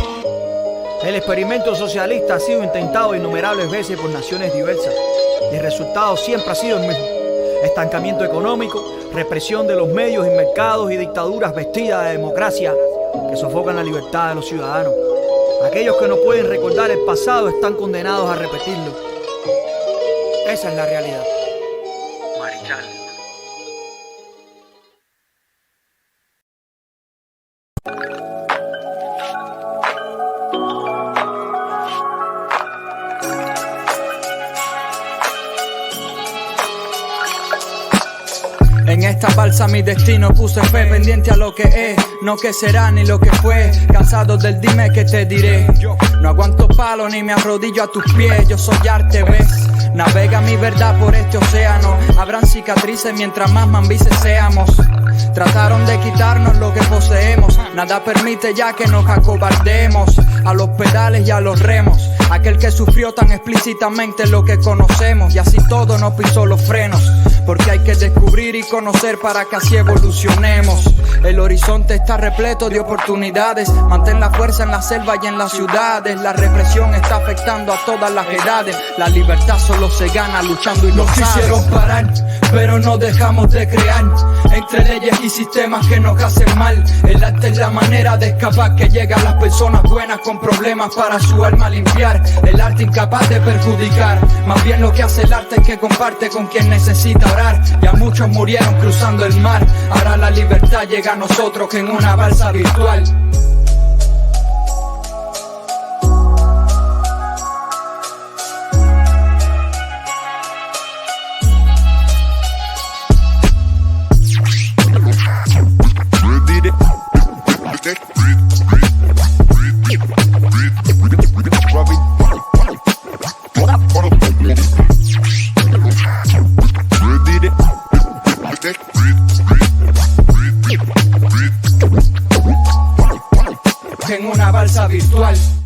El experimento socialista ha sido intentado innumerables veces por naciones diversas y el resultado siempre ha sido el mismo: estancamiento económico, represión de los medios y mercados y dictaduras vestidas de democracia que sofocan la libertad de los ciudadanos. Aquellos que no pueden recordar el pasado están condenados a repetirlo. Esa es la realidad. Marichal. En esta balsa mi destino puse fe, pendiente a lo que es, no que será ni lo que fue. Cansado del dime que te diré, no aguanto palo ni me arrodillo a tus pies. Yo soy arte, ves, navega mi verdad por este océano. Habrán cicatrices mientras más mambises seamos. Trataron de quitarnos lo que poseemos, nada permite ya que nos acobardemos. A los pedales y a los remos, aquel que sufrió tan explícitamente lo que conocemos, y así todo no pisó los frenos. porque hay que descubrir y conocer para que así evolucionemos. El horizonte está repleto de oportunidades, mantén la fuerza en la selva y en las ciudades. La represión está afectando a todas las edades, la libertad solo se gana luchando y lo Nos sabes. quisieron parar, pero no dejamos de crear, entre leyes y sistemas que nos hacen mal. El arte es la manera de escapar, que llega a las personas buenas con problemas para su alma limpiar. El arte incapaz de perjudicar, más bien lo que hace el arte es que comparte con quien necesita orar. Ya muchos murieron cruzando el mar, ahora la libertad llega a nosotros en una balsa virtual. En una balsa virtual.